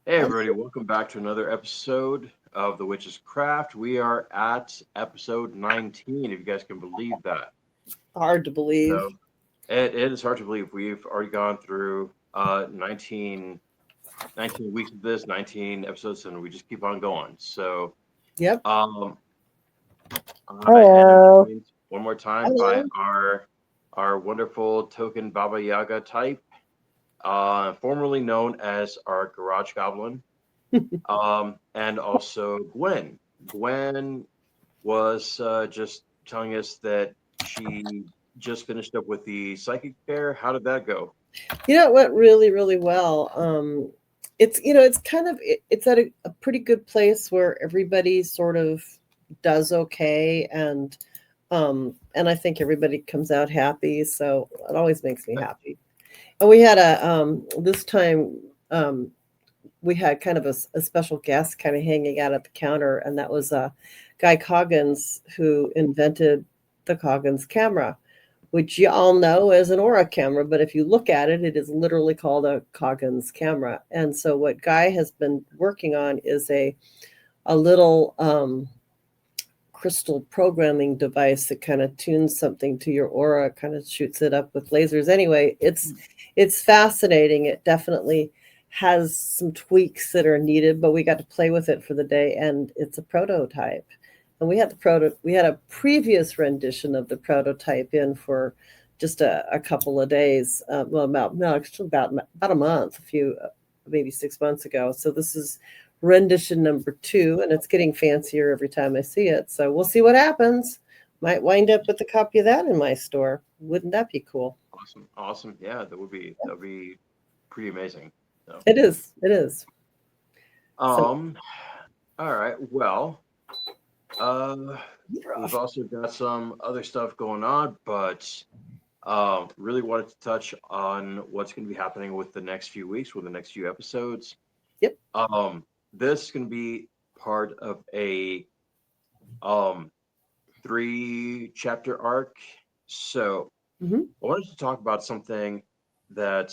Hey everybody, welcome back to another episode of The Witch's Craft. We are at episode 19, if you guys can believe that. Hard to believe. So it is hard to believe we've already gone through 19 weeks of this, 19 episodes, and we just keep on going. So Yep. um, I am Hello. joined one more time by Hello. our wonderful token Baba Yaga type, formerly known as our Garage Goblin. And also Gwen. Gwen was just telling us that she just finished up with the psychic fair. How did that go? It went really, really well. It's kind of it's at a pretty good place where everybody sort of does okay, and I think everybody comes out happy. So it always makes me happy. And we had this time um we had kind of a special guest kind of hanging out at the counter, and that was Guy Coggins, who invented the Coggins camera, which you all know as an aura camera. But if you look at it, it is literally called a Coggins camera. And so what Guy has been working on is a little crystal programming device that kind of tunes something to your aura, kind of shoots it up with lasers. Anyway, it's fascinating. It definitely has some tweaks that are needed, but we got to play with it for the day, and it's a prototype. And we had a previous rendition of the prototype in for just a couple of days. Well, about no, actually about a month, a few maybe 6 months ago. So this is rendition number two, and it's getting fancier every time I see it. So we'll see what happens. Might wind up with a copy of that in my store. Wouldn't that be cool? Awesome, awesome. Yeah, that would be pretty amazing. So, It is. It is. So um, all right. Well, uh, you're we've off. also got some other stuff going on, but really wanted to touch on what's going to be happening with the next few weeks, with the next few episodes. Yep. This is going to be part of a um 3 chapter arc. So Hmm. I wanted to talk about something that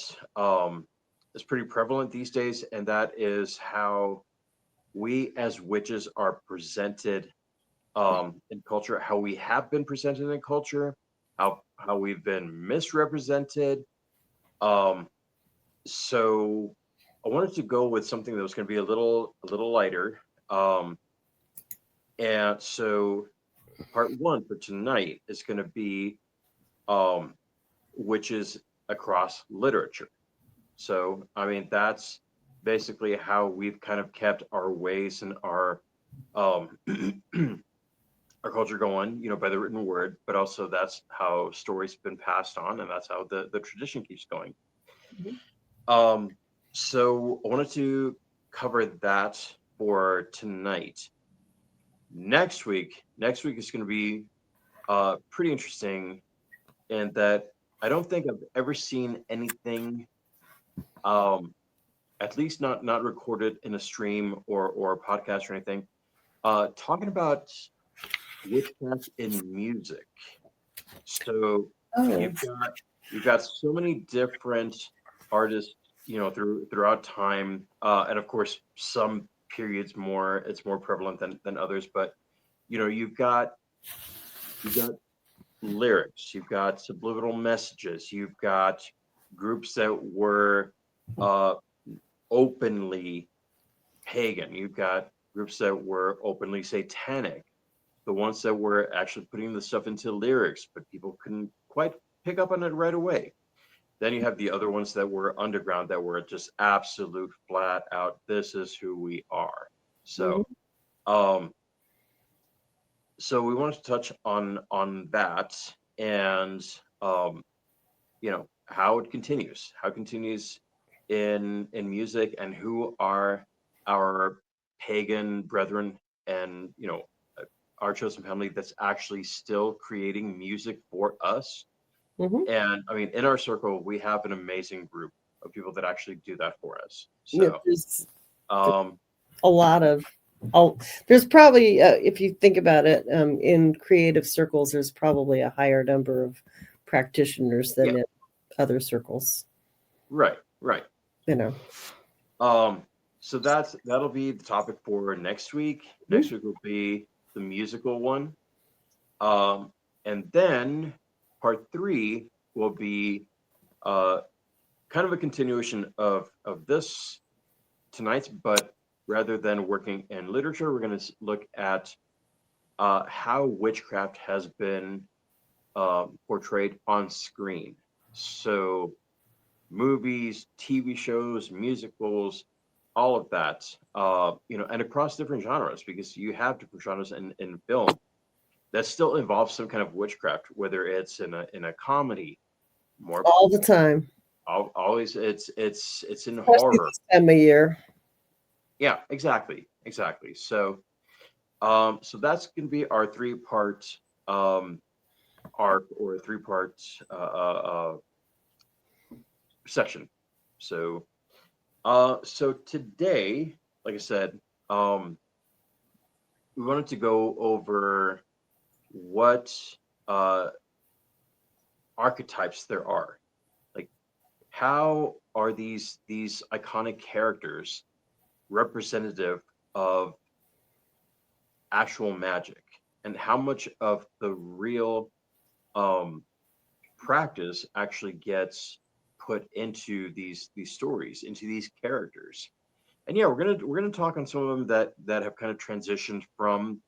is pretty prevalent these days, and that is how we as witches are presented in culture, how we have been presented in culture, how we've been misrepresented. Um, so I wanted to go with something that was going to be a little lighter. Um, and so part one for tonight is going to be um, witches across literature. So I mean that's basically how we've kind of kept our ways and um, our culture going, by the written word, but also that's how stories have been passed on, and that's how the tradition keeps going. Mhm. Um, so I wanted to cover that for tonight. Next week is going to be pretty interesting in that I don't think I've ever seen anything, um, at least not recorded in a stream or a podcast or anything, talking about witchcraft in music. So Oh. you've got so many different artists, throughout time, and of course some periods it's more prevalent than others. But you've got lyrics, you've got subliminal messages, you've got groups that were uh, openly pagan, you've got groups that were openly satanic, the ones that were actually putting the stuff into lyrics, but people couldn't quite pick up on it right away. Then you have the other ones that were underground that were just absolute flat out, this is who we are. So Mhm. um so we wanted to touch on that, and um how it continues in music, and who are our pagan brethren, and our chosen family that's actually still creating music for us. Mhm. And I mean, in our circle, we have an amazing group of people that actually do that for us. Yeah, So, there's um, a lot of. Oh, there's probably, if you think about it, in creative circles, there's probably a higher number of practitioners yeah, than in other circles. right, right. You know. Um, so that'll be the topic for next week. Next week will be the musical one. And then part three will be uh, kind of a continuation of this tonight's, but rather than working in literature, we're going to look at how witchcraft has been portrayed on screen. So movies, TV shows, musicals, all of that, and across different genres, because you have different genres in film that still involves some kind of witchcraft, whether it's in a comedy, more All the time, always it's in especially horror. this time of year. Yeah, exactly. So that's going to be our three-part um, arc or three-part section. So so today, like I said, um, we wanted to go over what uh, archetypes there are. Like, how are these iconic characters representative of actual magic, and how much of the real um, practice actually gets put into these stories, into these characters. And yeah, we're gonna talk on some of them that have kind of transitioned from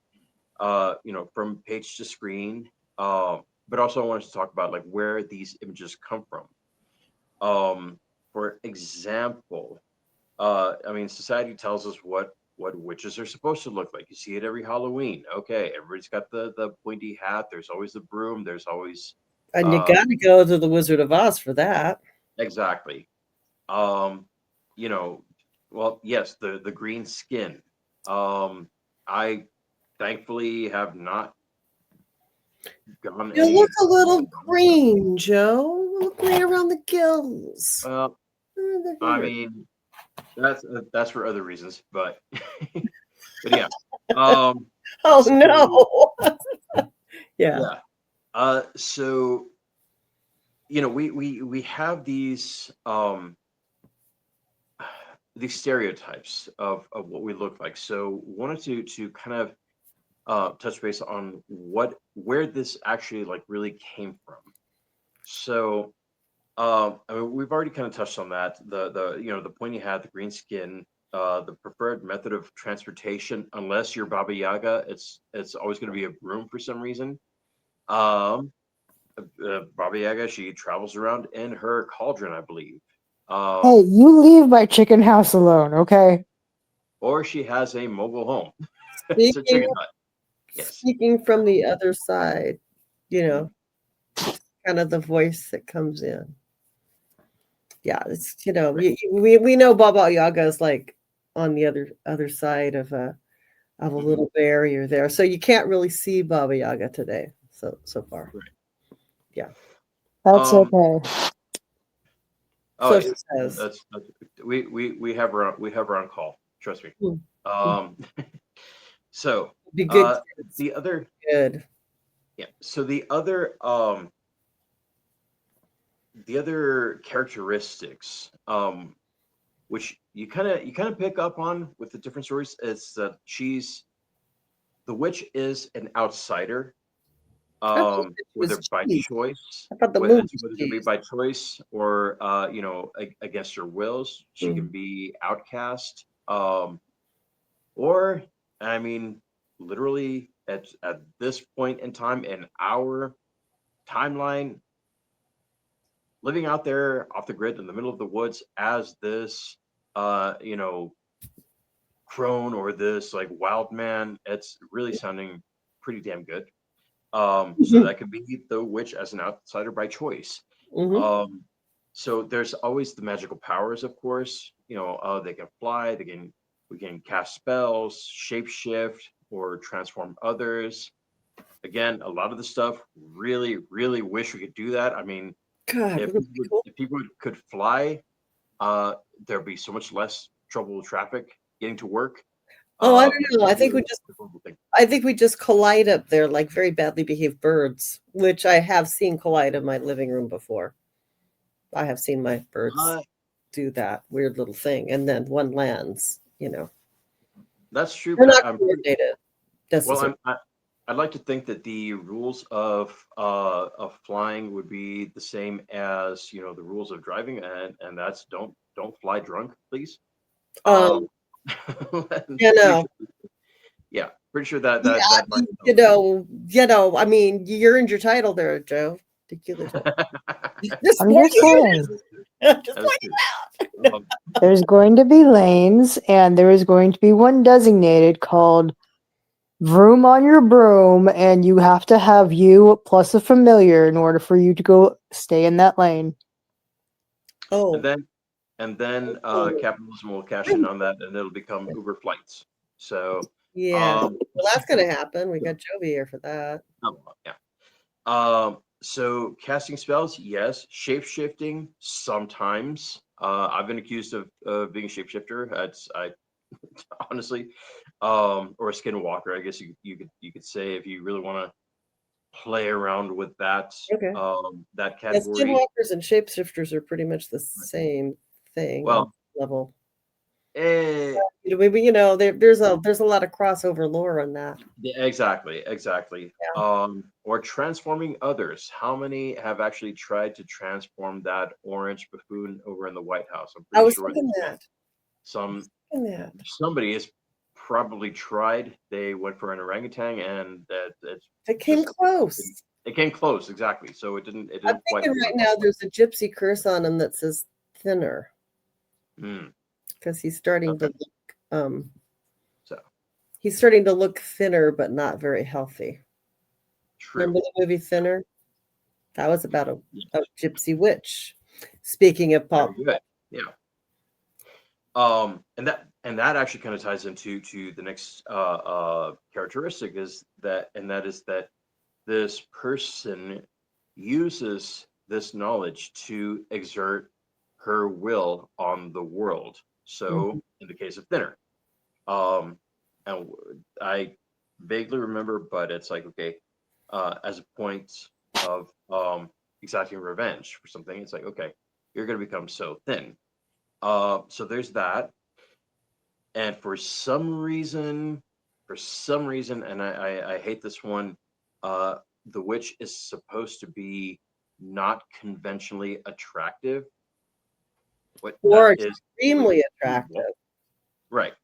from page to screen. But also I wanted to talk about like where these images come from. For example, I mean, society tells us what witches are supposed to look like. You see it every Halloween. Okay, everybody's got the pointy hat. There's always the broom. There's always And you uh, got to go to the Wizard of Oz for that. exactly. Um, you know, well, yes, the green skin. I thankfully have not gone You look any. a little green, Joe. Look right around the gills. Well, The I hair. mean, that's for other reasons, but but yeah. Um, Oh so no. Yeah. yeah. So we have these stereotypes of what we look like. So wanted to kind of touch base on where this actually like really came from. So I mean, we've already kind of touched on that. The pointy hat, the green skin, the preferred method of transportation, unless you're Baba Yaga, it's always going to be a broom for some reason. Um, Baba Yaga, she travels around in her cauldron, I believe. Hey, Um, you leave my chicken house alone, okay? or she has a mobile home. It's a Speaking chicken hut. Yes. speaking from the other side, you know, kind of the voice that comes in. Yeah, it's Right. we know Baba Yaga is like on the other side of a Mhm. little barrier there. So you can't really see Baba Yaga today so far. Right. Yeah. That's Um, okay. oh, So she says. that's we have her on call. Trust me. Hmm. Um, so Be good uh, kids. the other Good. yeah. So the other characteristics which you kind of pick up on with the different stories is that the witch is an outsider, I thought it was whether by cheese. choice, I thought the whether moon it's was whether it be cheese. by choice or against her wills. She can Mm. be outcast, or I mean, literally at this point in time in our timeline, living out there off the grid in the middle of the woods as this uh you know crone or this like wild man, it's really sounding pretty damn good. So Mhm. that could be the witch as an outsider by choice. Mhm. um so there's always the magical powers, of course. They can fly, we can cast spells, shapeshift, or transform others. Again, a lot of the stuff, really really wish we could do that. I mean, God, if wouldn't people it be cool? could fly, there'd be so much less trouble with traffic getting to work. Oh, I don't Which know. would be a horrible thing. I think we just collide up there like very badly behaved birds, which I have seen collide in my living room before. I have seen my birds Uh, do that weird little thing, and then one lands. you know, That's true, they're but not coordinated. well, I'd like to think that the rules of flying would be the same as, you know, the rules of driving, and that's don't fly drunk, please. Um, And you know, yeah, pretty sure that yeah, that might I mean, you earned your title there, Joe. Ridiculous. Just I'm pointing just saying. just That's pointing true. There's going to be lanes, and there is going to be one designated called Vroom on your broom, and you have to have you plus a familiar in order for you to go stay in that lane. Oh, And then capitalism will cash in on that, and it'll become Uber flights. So yeah. um, Well, that's gonna happen. We got Jovi here for that. yeah. So casting spells, yes. Shape shifting, sometimes. I've been accused of being a shapeshifter. I honestly, or a skinwalker, I guess you could say, if you really want to play around with that Okay. that Yeah, category. skinwalkers and shapeshifters are pretty much the same thing on Well, level. eh, There's a lot of crossover lore on that. yeah, exactly. Yeah. Or transforming others. How many have actually tried to transform that orange buffoon over in the White House? I'm I pretty was sure thinking there's been that. some Thinking that. somebody has probably tried. They went for an orangutan, and it's It came just close. it came close, exactly. So it I'm didn't quite thinking right work. now there's a gypsy curse on him that says thinner Mm, because he's starting to okay. look So he's starting to look thinner but not very healthy. true. Remember the movie Thinner? That was about a Yes. gypsy witch. Speaking of Very pop, good. Yeah. And that actually kind of ties into to the next characteristic is that, and that is that this person uses this knowledge to exert her will on the world. So in the case of Thinner, um, and I vaguely remember, but it's like, okay, as a point of exacting revenge for something, it's like, okay, you're going to become so thin. So there's that. And for some reason, and I hate this one, the witch is supposed to be not conventionally attractive. What or that is really extremely cool. attractive, Right.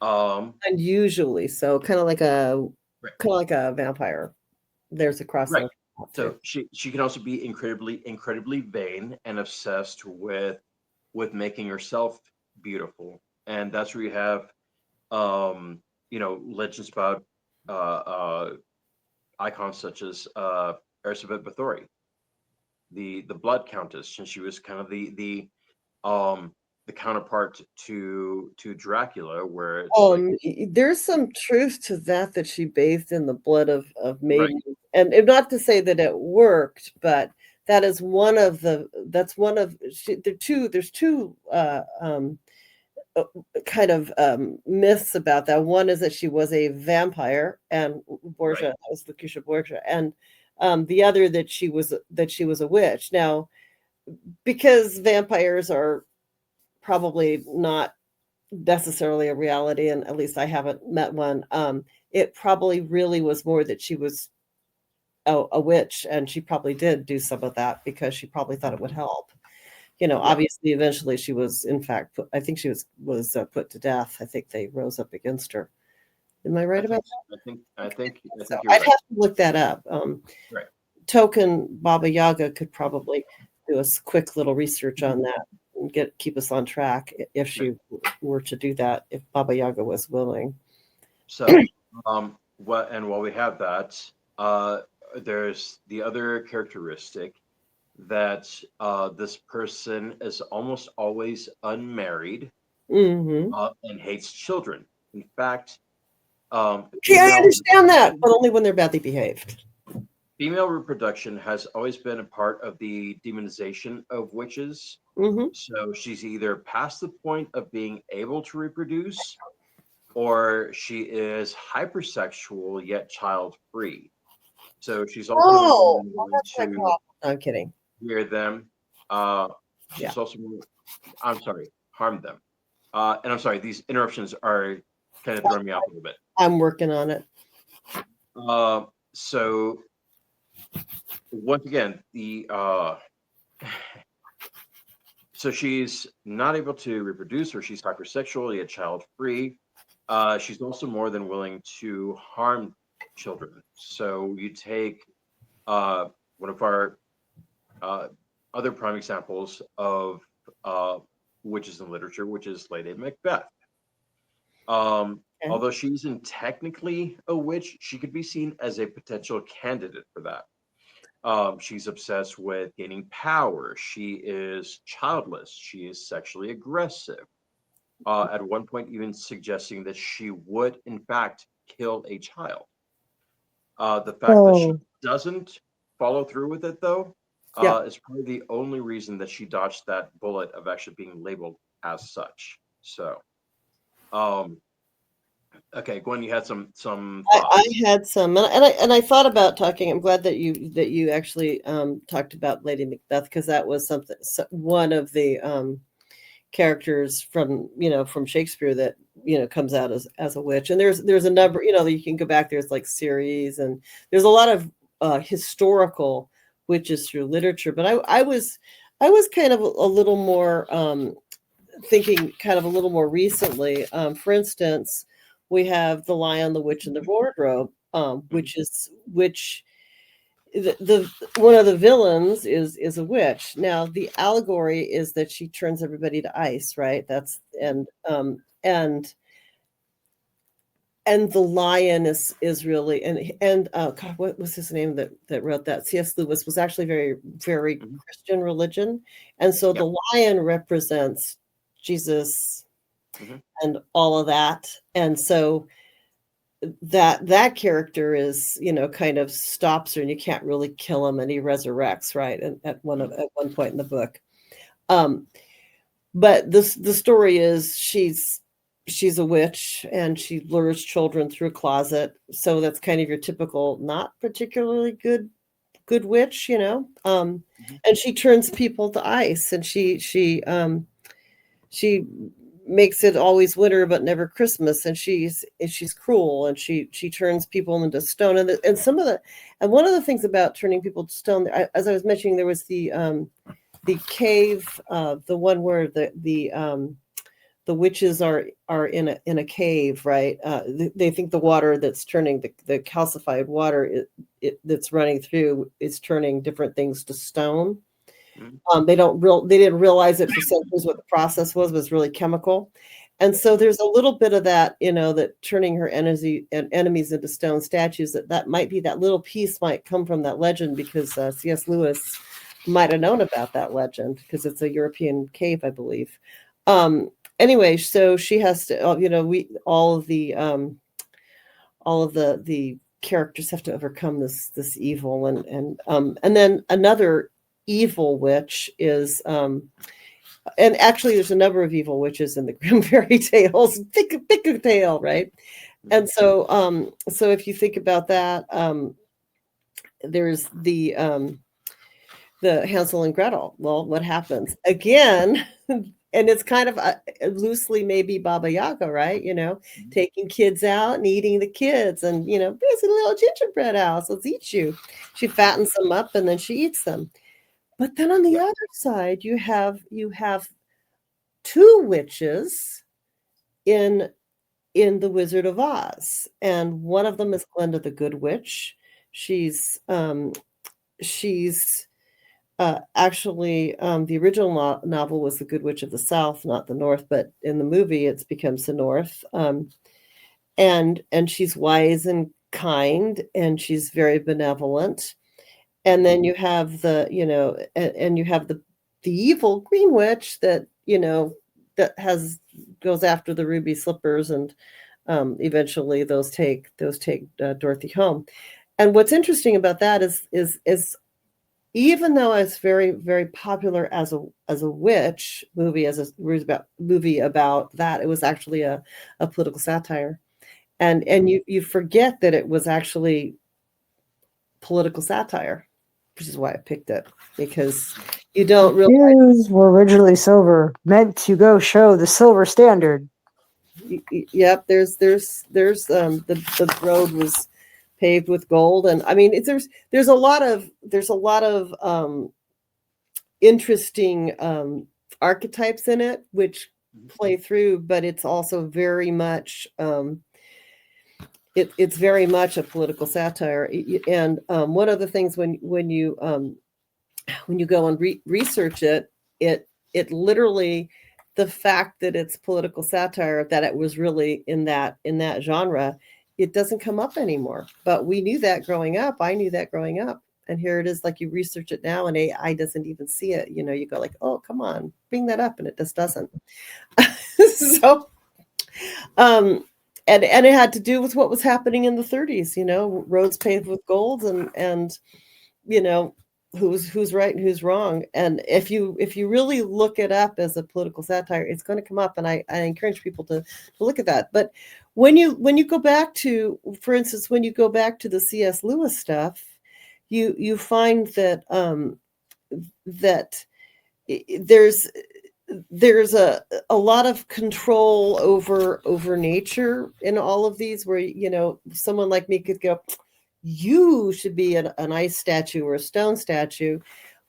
Um, unusually so, right. kind of like a vampire. There's a Right. crossover too. So she can also be incredibly vain and obsessed with making herself beautiful, and that's where you have legends about icons such as Elizabeth Bathory, the Blood Countess, and she was kind of the counterpart to Dracula, where it's like There's some truth to that she bathed in the blood of right, maidens, and not to say that it worked, but that is one of the that's one of there's two uh, kind of myths about that. One is that she was a vampire, and Borgia, right, that was Lucretia Borgia, and the other that she was a witch. Now, because vampires are probably not necessarily a reality, and at least I haven't met one. It probably really was more that she was a witch, and she probably did do some of that because she probably thought it would help. yeah. Obviously, eventually she was, in fact, I think she was put to death. I think they rose up against her. Am I right about that? I So think you're I'd right. have to look that up. Right. Token Baba Yaga could probably do a quick little research on that and keep us on track if she were to do that, if Baba Yaga was willing. So, while we have that, there's the other characteristic that this person is almost always unmarried Hmm. and hates children. In fact, See, I understand that, but only when they're badly behaved. female reproduction has always been a part of the demonization of witches. Hmm. So she's either past the point of being able to reproduce, or she is hypersexual yet child free. So she's also more Oh, than well, willing that's my to problem. I'm kidding. hear them. Uh, Yeah. she's also, I'm sorry, harm them. And I'm sorry, these interruptions are kind of throwing me off a little bit. I'm working on it. So once again, so she's not able to reproduce, or she's hypersexual, yet child free. She's also more than willing to harm children. So you take one of our other prime examples of witches in literature, which is Lady Macbeth. Okay. Although she isn't technically a witch, she could be seen as a potential candidate for that. She's obsessed with gaining power. She is childless. She is sexually aggressive. At one point, even suggesting that she would, in fact, kill a child. The fact that she Oh, doesn't follow through with it, though, Yeah. is probably the only reason that she dodged that bullet of actually being labeled as such. So, um, okay, Gwen, you had some I thoughts. had some, and I thought about talking. I'm glad that you actually talked about Lady Macbeth, because that was one of the characters from from Shakespeare that comes out as a witch. And there's a number, you can go back. There's like series, and there's a lot of historical witches through literature. But I was kind of a little more thinking kind of a little more recently. For instance, we have The Lion, the Witch, and the Wardrobe, which the one of the villains is a witch. Now the allegory is that she turns everybody to ice, right? That's and the lion is really, and God, what was his name that wrote that? C.S. Lewis was actually very, very Mhm. Christian religion, and so Yep. the lion represents Jesus Mhm. and all of that, and so that character is kind of stops her, and you can't really kill him, and he resurrects, right, and at Mhm. one point in the book. um but the story is she's a witch, and she lures children through a closet. So that's kind of your typical not particularly good witch. Mhm. And she turns people to ice, and she makes it always winter but never Christmas, and she's cruel, and she turns people into stone. And one of the things about turning people to stone, as I was mentioning, there was the cave, the one where the witches are in a cave, right? They think the water that's turning the calcified water that's running through is turning different things to stone. Mhm. They didn't realize it for centuries what the process was really chemical. And so there's a little bit of that, that turning her enemies into stone statues, that might be, that little piece might come from that legend, because C.S. Lewis might have known about that legend, because it's a European cave, I believe. Um, anyway, so she has to, we all of the characters have to overcome this evil, and then another evil witch is, and actually there's a number of evil witches in the Grimm fairy tales. Pick a tale, right? Mhm. And so if you think about that, there's the Hansel and Gretel. Well, what happens again? And it's kind of loosely maybe Baba Yaga, right? Mhm. Taking kids out and eating the kids, and there's a little gingerbread house. Let's eat you. She fattens them up, and then she eats them. But then on the Yep. other side, you have two witches in the Wizard of Oz, and one of them is Glinda the Good Witch. She's actually, the original novel was The Good Witch of the South, not the North, but in the movie, it becomes the North. And she's wise and kind, and she's very benevolent. And then you have and you have the evil Green Witch that that goes after the ruby slippers, and eventually those take Dorothy home. And what's interesting about that is even though it's very, very popular as a witch movie, as a movie about that, it was actually a political satire. And you forget that it was actually political satire, which is why I picked it, because You don't realize. Shoes were originally silver, meant to go show the silver standard. Yep, the road was paved with gold, and I mean there's a lot of interesting archetypes in it which play through, but it's also very much it's very much a political satire. And one of the things when you go and research it, it literally, the fact that it's political satire, that it was really in that genre, it doesn't come up anymore. But we knew that growing up. I knew that growing up. And here it is, like you research it now and AI doesn't even see it. You know, you go like, oh, come on, bring that up. And it just doesn't. So, and it had to do with what was happening in the 30s, you know, roads paved with gold, and you know, who's right and who's wrong. And if you really look it up as a political satire, it's going to come up. And I encourage people to look at that. But when you go back to, for instance, when you go back to the C.S. Lewis stuff, you find that that there's a lot of control over nature in all of these, where, you know, someone like me could go, you should be an ice statue or a stone statue,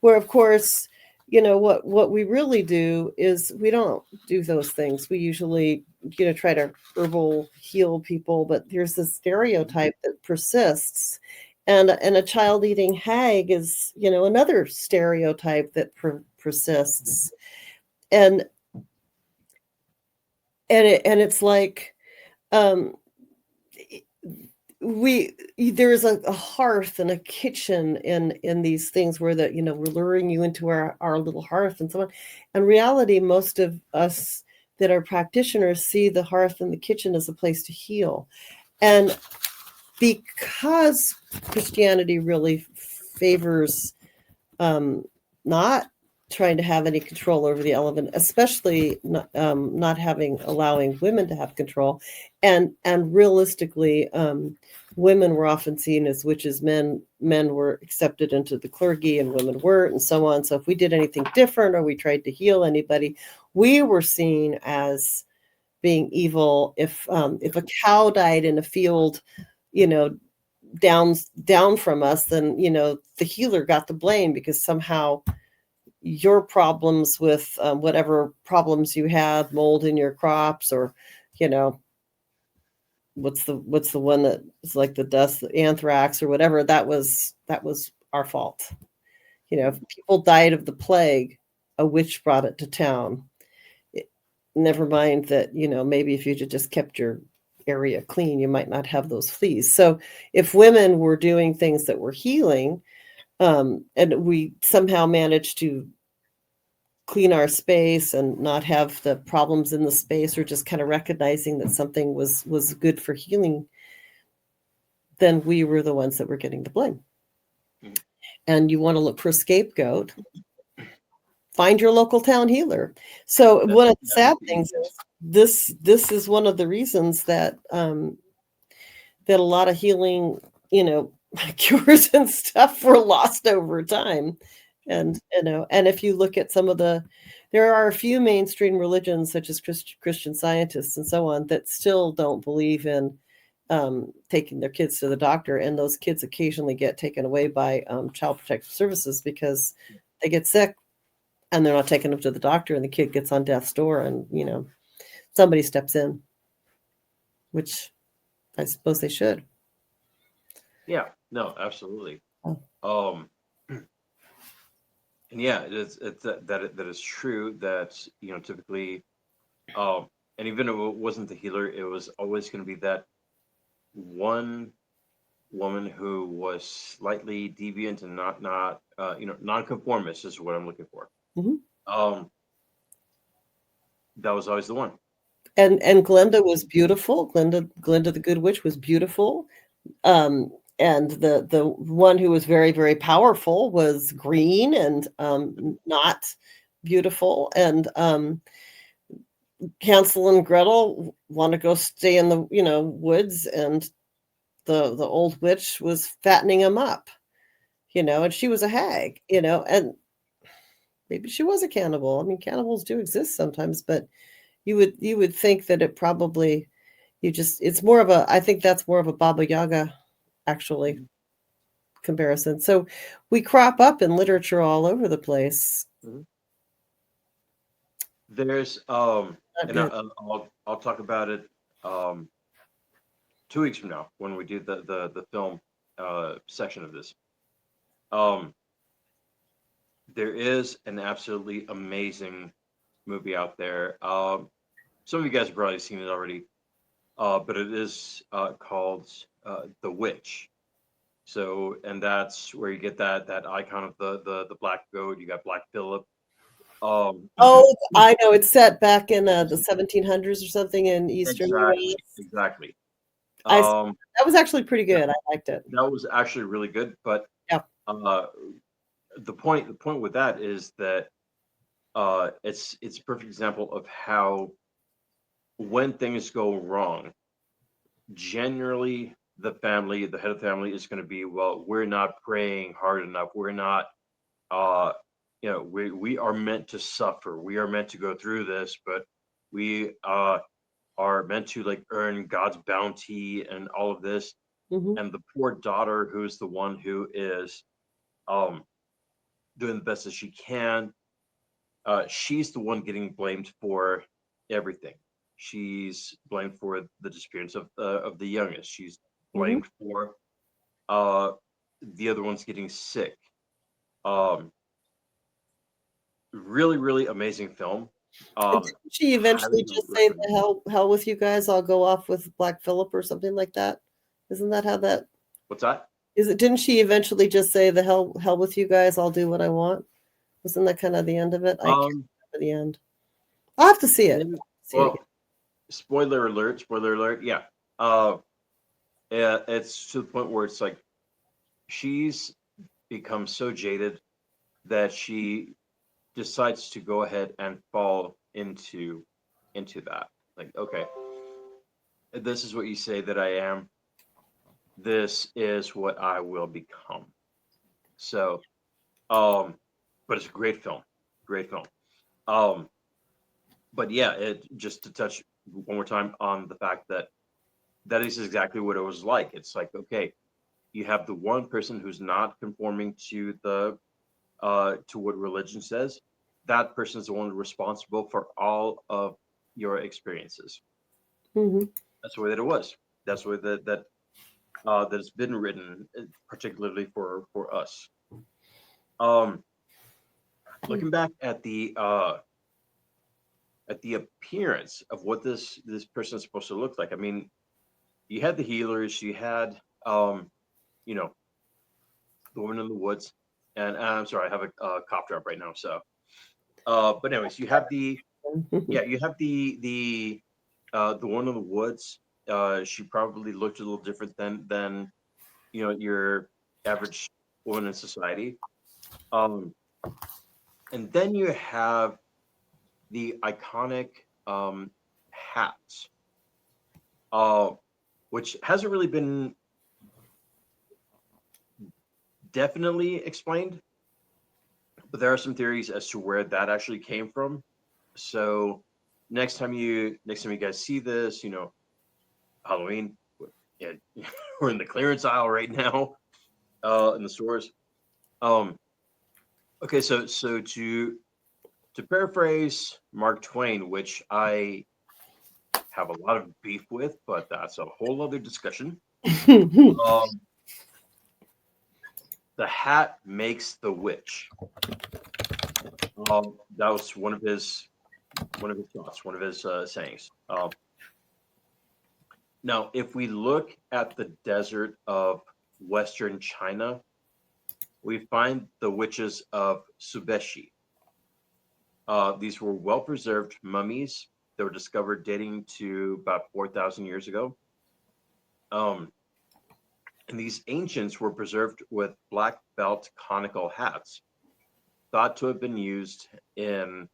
where of course, you know, what we really do is we don't do those things. We usually, you know, try to herbal heal people, but there's this stereotype that persists. And a child eating hag is, you know, another stereotype that persists. And it's like, there's a hearth and a kitchen in these things, where that, you know, we're luring you into our little hearth and so on. In reality, most of us that are practitioners see the hearth and the kitchen as a place to heal. And because Christianity really favors not trying to have any control over the element, especially not allowing women to have control, and realistically, women were often seen as witches. Men were accepted into the clergy and women weren't, and so on. So if we did anything different, or we tried to heal anybody, we were seen as being evil. If a cow died in a field, you know, down from us, then, you know, the healer got the blame, because somehow your problems with whatever problems you had, mold in your crops, or, you know, what's the one that is like the dust, the anthrax or whatever, that was our fault. You know, if people died of the plague, a witch brought it to town. Never mind that, you know, maybe if you just kept your area clean, you might not have those fleas. So if women were doing things that were healing, and we somehow managed to clean our space and not have the problems in the space, or just kind of recognizing that something was good for healing, then we were the ones that were getting the blame. And you want to look for a scapegoat, find your local town healer. So one of the sad things is this is one of the reasons that that a lot of healing, you know, cures and stuff were lost over time. And, you know, and if you look at there are a few mainstream religions, such as Christian Scientists and so on, that still don't believe in taking their kids to the doctor. And those kids occasionally get taken away by Child Protective Services, because they get sick and they're not taking them to the doctor, and the kid gets on death's door, and, you know, somebody steps in, which I suppose they should. Yeah, no, absolutely. Oh. And yeah, that is true, that, you know, typically, and even if it wasn't the healer, it was always going to be that one woman who was slightly deviant and not you know, nonconformist is what I'm looking for. Mm-hmm. That was always the one. And Glenda was beautiful. Glenda the Good Witch was beautiful. And the one who was very, very powerful was green and not beautiful. And Hansel and Gretel want to go stay in the, you know, woods, and the old witch was fattening them up, you know, and she was a hag, you know, and Maybe she was a cannibal. I mean, cannibals do exist sometimes, but you would think that it probably it's more of a I think that's more of a Baba Yaga actually Mhm. comparison. So we crop up in literature all over the place. Mhm. There's Not and good. I'll talk about it 2 weeks from now when we do the film section of this. Um, there is an absolutely amazing movie out there. Some of you guys have probably seen it already, but it is called The Witch. So, and that's where you get that icon of the black goat. You got Black Phillip. Um, Oh, I know. It's set back in the 1700s or something in Eastern exactly, US. exactly. I s- Um, that was actually pretty yeah, good. I liked it. that was actually really good. But Yeah. uh, the point with that is that it's a perfect example of how when things go wrong, generally the head of the family is going to be, well, we're not praying hard enough. We're not, uh, we are meant to suffer. We are meant to go through this, but we are meant to like earn God's bounty and all of this. Hmm. And the poor daughter, who's the one who is um, doing the best that she can, she's the one getting blamed for everything. She's blamed for the disappearance of the youngest. She's Hmm. blamed for uh, the other ones getting sick. Um, really, really amazing film. And didn't she Highly eventually just say recommend. the hell with you guys? I'll go off with Black Phillip or something like that. Isn't that how that What's that? is it? Didn't she eventually just say the hell with you guys? I'll do what I want. Wasn't that kind of the end of it? I can't Um, remember the end. I'll have to see it. in, See it again. well, spoiler alert, spoiler alert. Yeah. Uh, yeah, it's to the point where it's like she's become so jaded that she decides to go ahead and fall into that. Like, okay, this is what you say that I am. This is what I will become. So, but it's a great film, great film. Um, but yeah, it just to touch one more time on the fact that that is exactly what it was like. It's like, okay, you have the one person who's not conforming to what religion says. That person is the one responsible for all of your experiences. Hmm. That's the way that it was. That's the way that it's been written, particularly for us. Um, looking back at the appearance of what this person is supposed to look like. I mean, you had the healers, you had you know, the woman in the woods, and I'm sorry, I have a cough drop right now. So, but anyways, you have the yeah, you have the one in the woods. She probably looked a little different than your average woman in society. Um, and then you have the iconic hats, uh, which hasn't really been definitely explained, but there are some theories as to where that actually came from. So next time you guys see this, Halloween, yeah, we're in the clearance aisle right now, in the stores. Um, okay, so to paraphrase Mark Twain, which I have a lot of beef with, but that's a whole other discussion. Um, the hat makes the witch. That was one of his thoughts, one of his sayings. Now, if we look at the desert of Western China, we find the witches of Subeshi. These were well preserved mummies that were discovered dating to about 4,000 years ago. Um, and these ancients were preserved with black belt conical hats, thought to have been used in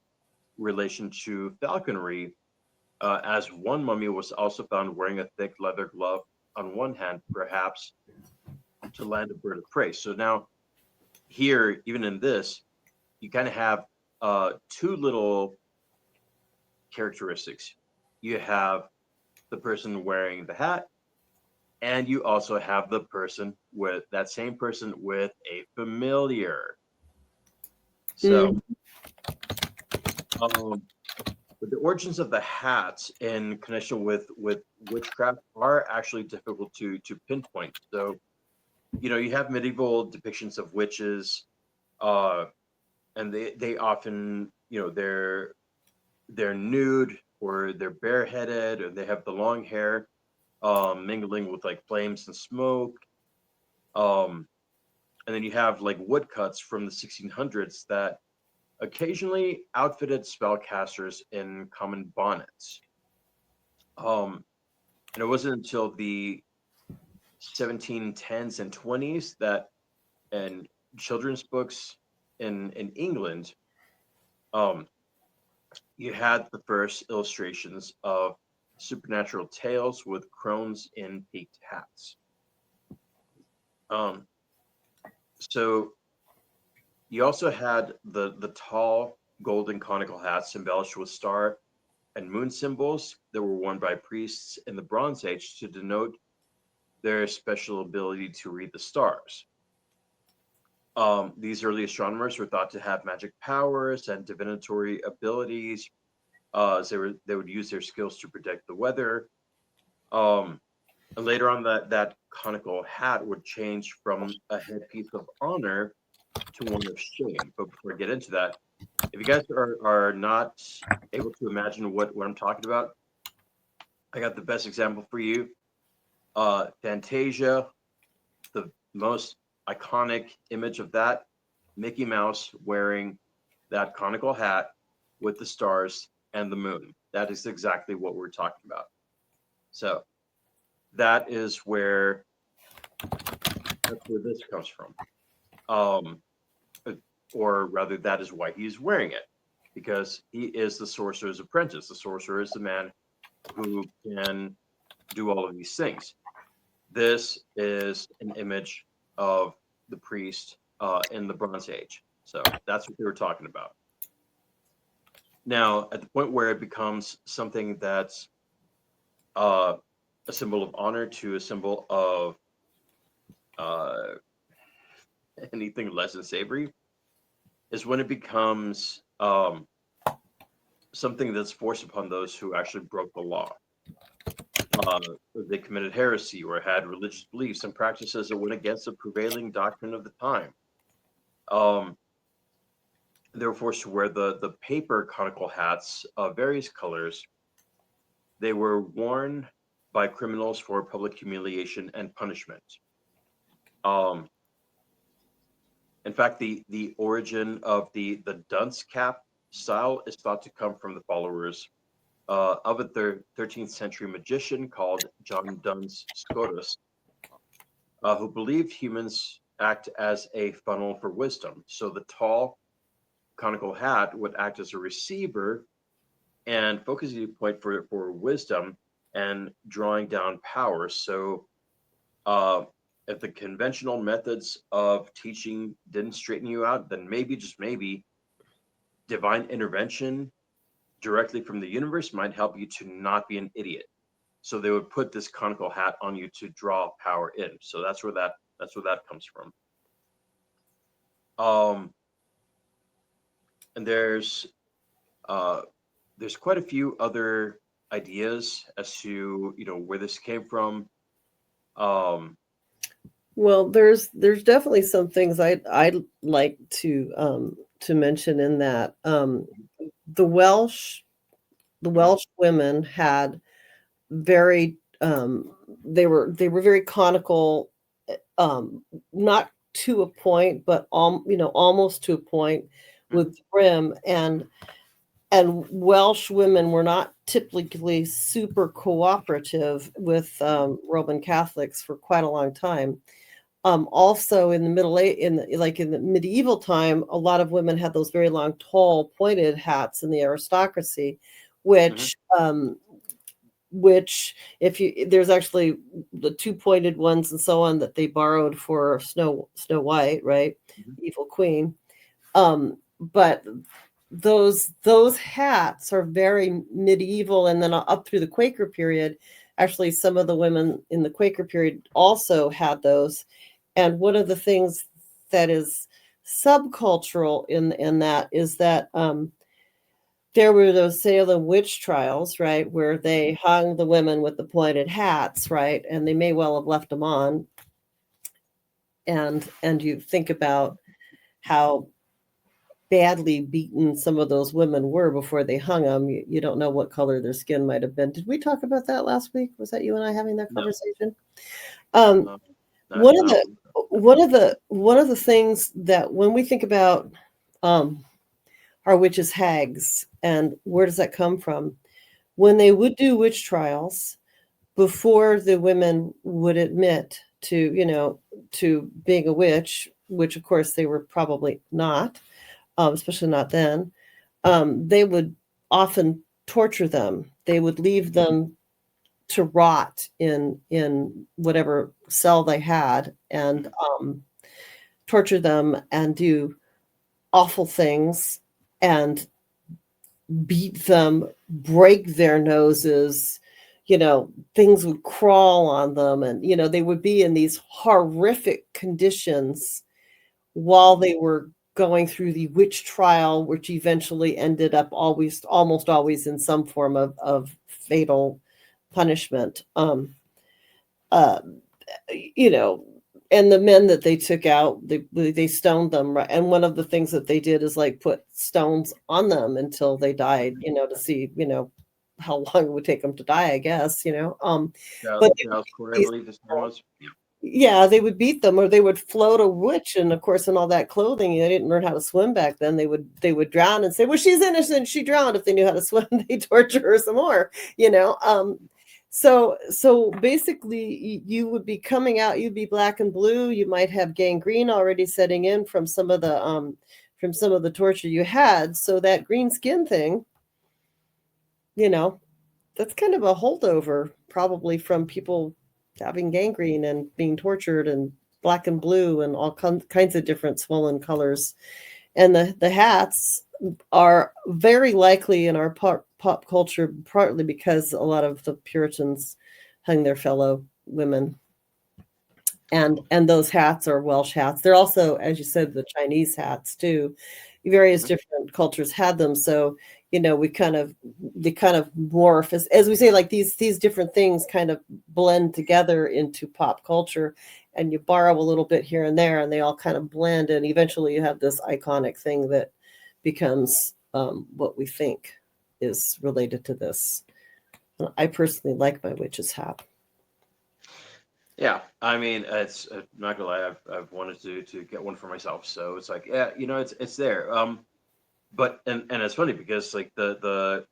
relation to falconry, as one mummy was also found wearing a thick leather glove on one hand, perhaps to land a bird of prey. So now, here, even in this, you kind of have two little characteristics. You have the person wearing the hat, and you also have the person with that same person with a familiar. So, um, but the origins of the hats in connection with witchcraft are actually difficult to pinpoint. So, you have medieval depictions of witches, uh, and they often, they're nude or they're bareheaded or they have the long hair, mingling with like flames and smoke. Um, and then you have like woodcuts from the 1600s that occasionally outfitted spellcasters in common bonnets. And it wasn't until the 1710s and 20s that in children's books in England, um, you had the first illustrations of supernatural tales with crones in peaked hats. Um, so you also had the tall golden conical hats embellished with star and moon symbols that were worn by priests in the Bronze Age to denote their special ability to read the stars. These early astronomers were thought to have magic powers and divinatory abilities, as they would use their skills to predict the weather. Um, and later on, that conical hat would change from a headpiece of honor to one of shame. But before I get into that, if you guys are not able to imagine what I'm talking about, I got the best example for you. Fantasia, the most iconic image of that, Mickey Mouse wearing that conical hat with the stars and the moon. That is exactly what we're talking about. So that is that's where this comes from. Um, or rather, that is why he's wearing it, because he is the sorcerer's apprentice. The sorcerer is the man who can do all of these things. This is an image of the priest in the Bronze Age. So that's what they were talking about. Now, at the point where it becomes something that's a symbol of honor to a symbol of uh, anything less than savory, is when it becomes something that's forced upon those who actually broke the law. They committed heresy or had religious beliefs and practices that went against the prevailing doctrine of the time. They were forced to wear the paper conical hats of various colors. They were worn by criminals for public humiliation and punishment. Um, in fact, the origin of the dunce cap style is thought to come from the followers of a 13th century magician called John Duns Scotus, who believed humans act as a funnel for wisdom. So the tall conical hat would act as a receiver and focusing point for wisdom and drawing down power. So if the conventional methods of teaching didn't straighten you out, then maybe, just maybe, divine intervention directly from the universe might help you to not be an idiot. So they would put this conical hat on you to draw power in. So that's where that comes from. And there's quite a few other ideas as to where this came from. Well, there's definitely some things I'd like to mention in that. The Welsh women had very they were very conical, not to a point, but almost to a point, with brim, and Welsh women were not typically super cooperative with Roman Catholics for quite a long time. Also in the in the medieval time, a lot of women had those very long, tall, pointed hats in the aristocracy, which there's actually the two pointed ones and so on that they borrowed for Snow White, right? Evil Queen. But those hats are very medieval, and then up through the Quaker period. Actually, some of the women in the Quaker period also had those. And one of the things that is subcultural in that is that there were those Salem witch trials, right, where they hung the women with the pointed hats, right, and they may well have left them on. And you think about how badly beaten some of those women were before they hung them. You don't know what color their skin might have been. Did we talk about that last week? Was that you and I having that No, conversation? no, One of I the don't. one of the things that when we think about um, our witches' hags and where does that come from? When they would do witch trials, before the women would admit to, to being a witch, which of course they were probably not, especially not then, they would often torture them. They would leave them to rot in whatever cell they had, and torture them and do awful things and beat them, break their noses. Things would crawl on them, and they would be in these horrific conditions while they were going through the witch trial, which eventually ended up almost always in some form of fatal punishment. Uh, you know, and the men that they took out, they stoned them, right? And one of the things that they did is like put stones on them until they died, to see, how long it would take them to die, I guess, but Charles Corey, I these believe his name people, was. Yeah. yeah, they would beat them, or they would float a witch, and of course, in all that clothing, they didn't learn how to swim back then. They would drown and say, "Well, she's innocent. She drowned." If they knew how to swim, they torture her some more. So basically, you would be coming out. You'd be black and blue. You might have gangrene already setting in from some of the torture you had. So that green skin thing, you know, that's kind of a holdover, probably from people having gangrene and being tortured, and black and blue and all kinds of different swollen colors. And the hats are very likely in our pop culture, partly because a lot of the Puritans hung their fellow women. And those hats are Welsh hats. They're also, as you said, the Chinese hats too. Various Mhm. different cultures had them. So, they kind of morph, as we say, like these different things kind of blend together into pop culture, and you borrow a little bit here and there, and they all kind of blend, and eventually you have this iconic thing that becomes what we think is related to this. I personally like my witch's hat. Yeah, I mean, it's not gonna lie. I've wanted to get one for myself, so it's like, yeah, it's there. But and it's funny because like the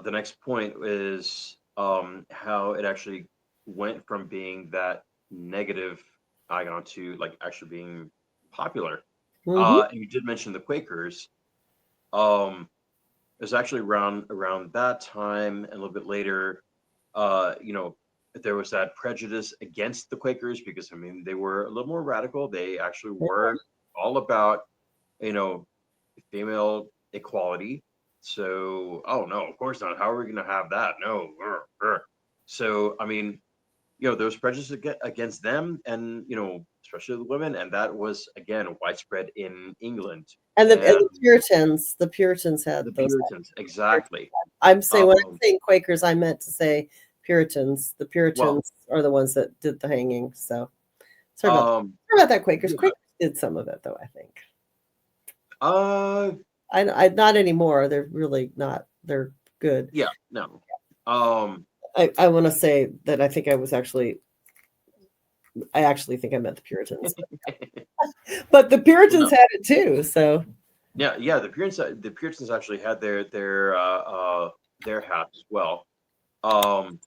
next point is how it actually went from being that negative icon to like actually being popular. Hmm. And you did mention the Quakers. Um, it was actually around that time and a little bit later. You know, there was that prejudice against the Quakers because I mean they were a little more radical. They actually were all about you know female equality. So, oh no, of course not. How are we going to have that? No. So, I mean, there was prejudice against them, and especially the women, and that was again widespread in England And and the Puritans had the those. Puritans. Exactly. I'm saying when I'm Um, saying Quakers, I meant to say Puritans. The well, Puritans are the ones that did the hanging. So um, sorry about that, Quakers. yeah, Quakers did some of it, though. I think uh, I not anymore. They're really not. They're good. yeah, no. Um, I want to say that I actually think I meant the Puritans, but the well, Puritans no, had it too. So yeah, yeah. The Puritans actually had their hats as well. Um,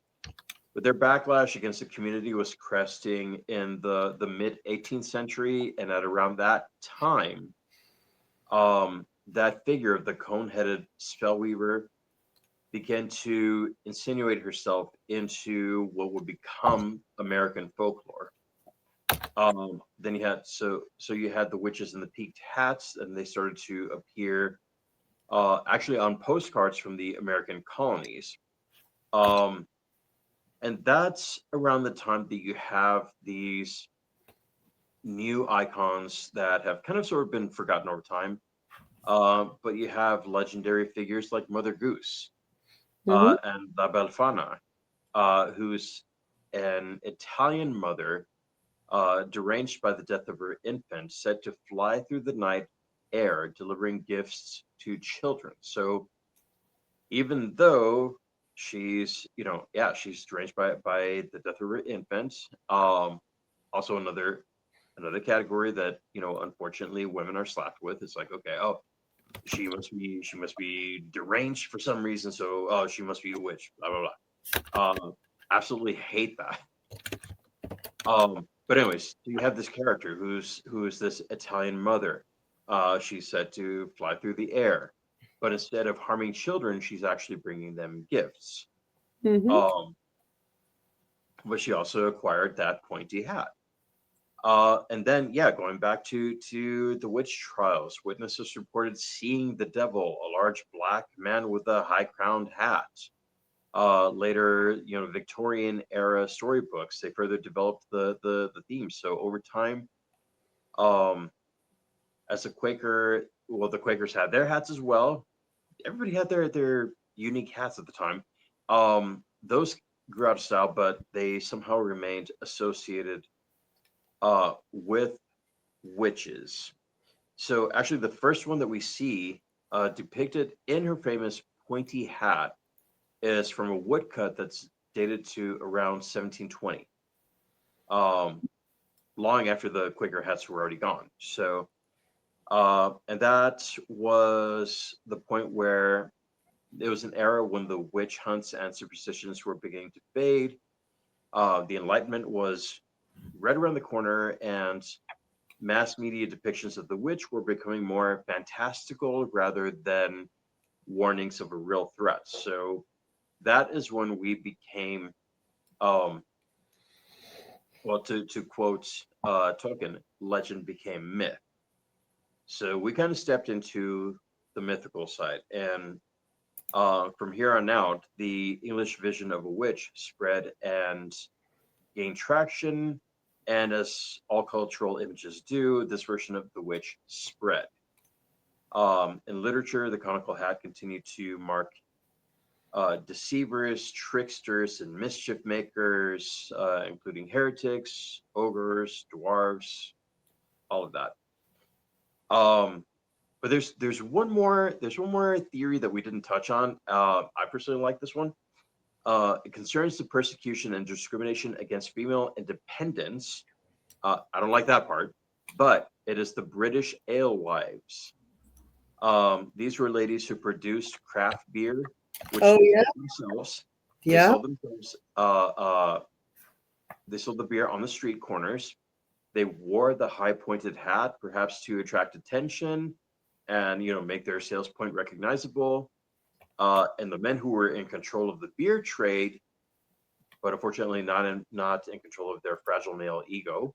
but their backlash against the community was cresting in the mid 18th century, and at around that time, that figure of the cone-headed spellweaver began to insinuate herself into what would become American folklore. Then you had so you had the witches in the peaked hats, and they started to appear actually on postcards from the American colonies. Um, and that's around the time that you have these new icons that have kind of sort of been forgotten over time. But you have legendary figures like Mother Goose Hmm. and La Befana, who's an Italian mother deranged by the death of her infant, said to fly through the night air, delivering gifts to children. So even though she's, yeah, she's deranged by the death of her infant. Also another category that unfortunately women are slapped with. It's like, okay, oh, she must be deranged for some reason, so oh, she must be a witch. Blah blah blah. Absolutely hate that. But anyways, so you have this character who's this Italian mother. She's said to fly through the air, but instead of harming children, she's actually bringing them gifts. Hmm. Um, but she also acquired that pointy hat. And then, yeah, going back to the witch trials, witnesses reported seeing the devil, a large black man with a high-crowned hat. Later, Victorian era storybooks, they further developed the theme. So over time, um, as a Quaker, well, the Quakers had their hats as well. Everybody had their unique hats at the time. Those grew out of style, but they somehow remained associated with witches. So actually, the first one that we see depicted in her famous pointy hat is from a woodcut that's dated to around 1720, um, long after the Quaker hats were already gone. So, and that was the point where it was an era when the witch hunts and superstitions were beginning to fade. The Enlightenment was right around the corner, and mass media depictions of the witch were becoming more fantastical rather than warnings of a real threat. So that is when we became, um, well, to quote Tolkien, legend became myth. So we kind of stepped into the mythical side, and from here on out, the English vision of a witch spread and gained traction. And as all cultural images do, this version of the witch spread. In literature, the conical hat continued to mark deceivers, tricksters, and mischief makers, including heretics, ogres, dwarves, all of that. Um, but there's one more theory that we didn't touch on. I personally like this one. It concerns the persecution and discrimination against female independence. I don't like that part, but it is the British alewives. These were ladies who produced craft beer, which Oh they yeah, sold themselves. They yeah. sold themselves. They sold the beer on the street corners. They wore the high pointed hat, perhaps to attract attention and make their sales point recognizable. And the men who were in control of the beer trade, but unfortunately not in control of their fragile male ego,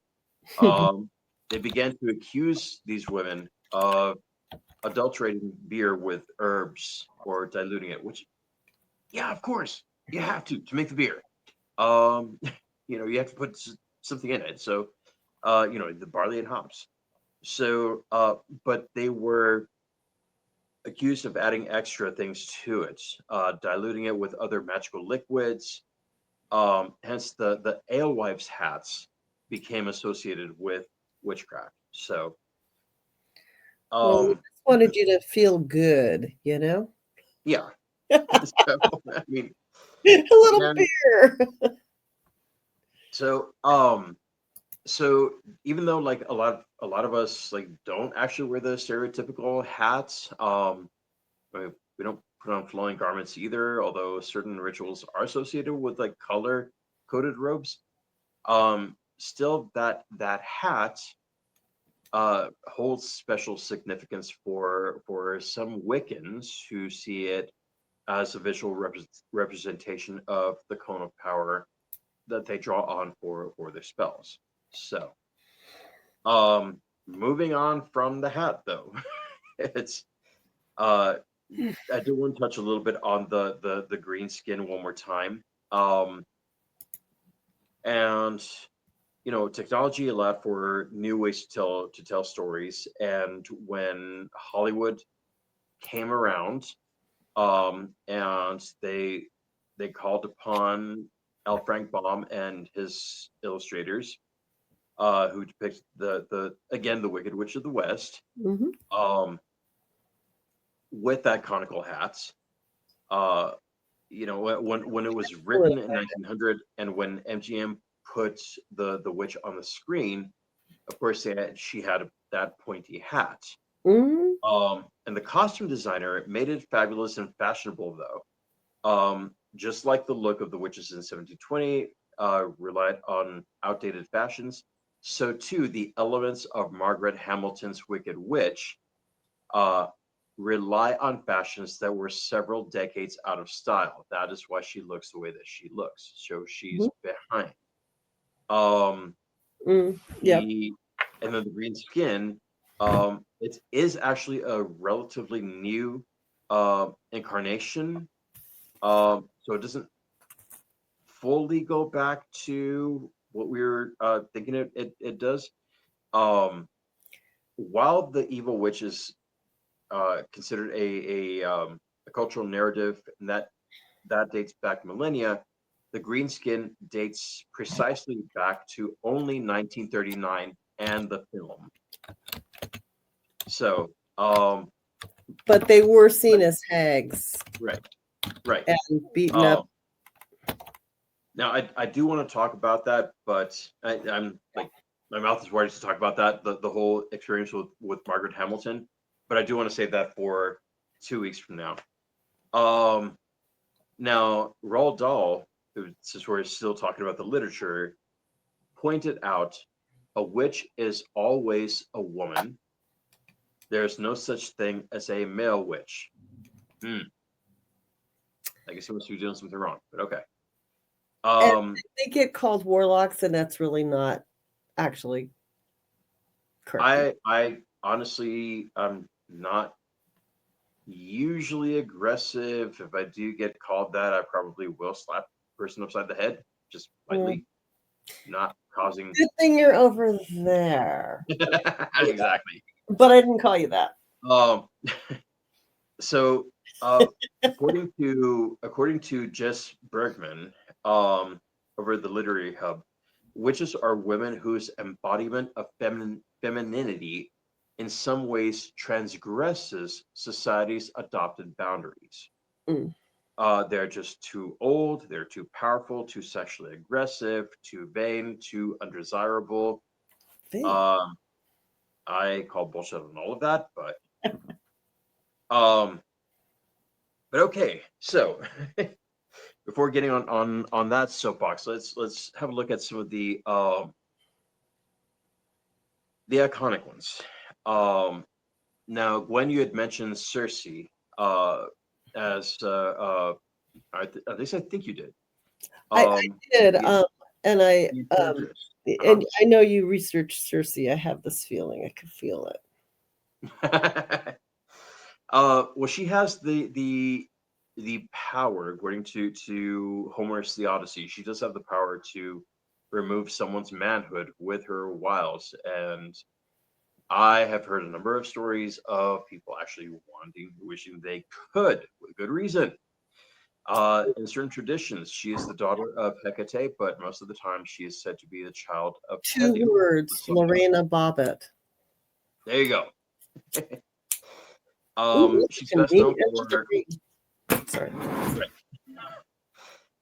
um, they began to accuse these women of adulterating beer with herbs or diluting it. Which, yeah, of course, you have to make the beer. Um, you have to put something in it. So, the barley and hops. So, but they were accused of adding extra things to it, diluting it with other magical liquids. Hence, the alewives' hats became associated with witchcraft. So, Well, we um, just wanted you to feel good, you know? yeah. So, I mean, A little and beer. so, so even though like a lot of us like don't actually wear the stereotypical hats, we don't put on flowing garments either, although certain rituals are associated with like color coded robes. Still that hat holds special significance for some Wiccans who see it as a visual representation of the cone of power that they draw on for their spells. So, moving on from the hat though, it's I do want to touch a little bit on the green skin one more time. Um, and technology allowed for new ways to tell stories. And when Hollywood came around, and they called upon L. Frank Baum and his illustrators, who depict the again the Wicked Witch of the West, Mhm. um, with that conical hat. Uh, when it was written in 1900, and when MGM put the witch on the screen, of course she had that pointy hat. Mhm. And the costume designer made it fabulous and fashionable, though. Just like the look of the witches in 1720 relied on outdated fashions, so too the elements of Margaret Hamilton's Wicked Witch uh, rely on fashions that were several decades out of style. That is why she looks the way that she looks. So she's Mhm. behind. Um, Yep. the and then the green skin. It is actually a relatively new incarnation. So it doesn't fully go back to what we were thinking it does. Um, while the evil witch is considered a cultural narrative, and that dates back millennia, the green skin dates precisely back to only 1939 and the film. So, But they were but seen as hags right, right. and beaten up. Um, Now, I do want to talk about that, but I'm like, my mouth is wide to talk about that, the whole experience with Margaret Hamilton. But I do want to save that for 2 weeks from now. Um, Now, Roald Dahl, since we're still talking about the literature, pointed out a witch is always a woman. There's no such thing as a male witch. Hmm. I guess he must be doing something wrong, but okay. And Um, they get called warlocks, and that's really not actually correct. I honestly, I'm not usually aggressive. If I do get called that, I probably will slap the person upside the head, just Mm. lightly, not causing. Good thing you're over there. Exactly. But I didn't call you that. Um, so uh, according to Jess Bergman, over at the Literary Hub, witches are women whose embodiment of femininity in some ways transgresses society's adopted boundaries. Mm. They're just too old, they're too powerful, too sexually aggressive, too vain, too undesirable. Thank- Um, I call bullshit on all of that, um, but okay. So before getting on that soapbox, let's have a look at some of the iconic ones. Um, Now, Gwen, you had mentioned Cersei as at least I think you did. I Um, did. the, And I the Enchantress. Uh-huh. and I know you researched Cersei. I have this feeling. I could feel it. Well, she has the power, according to Homer's The Odyssey. She does have the power to remove someone's manhood with her wiles, and I have heard a number of stories of people actually wishing they could, with good reason. In certain traditions, she is the daughter of Hecate, but most of the time she is said to be the child of 2 Helios, the words, sun god. Lorena Bobbitt. There you go. Ooh, that's a She's best known convenient extra for degree. Sorry.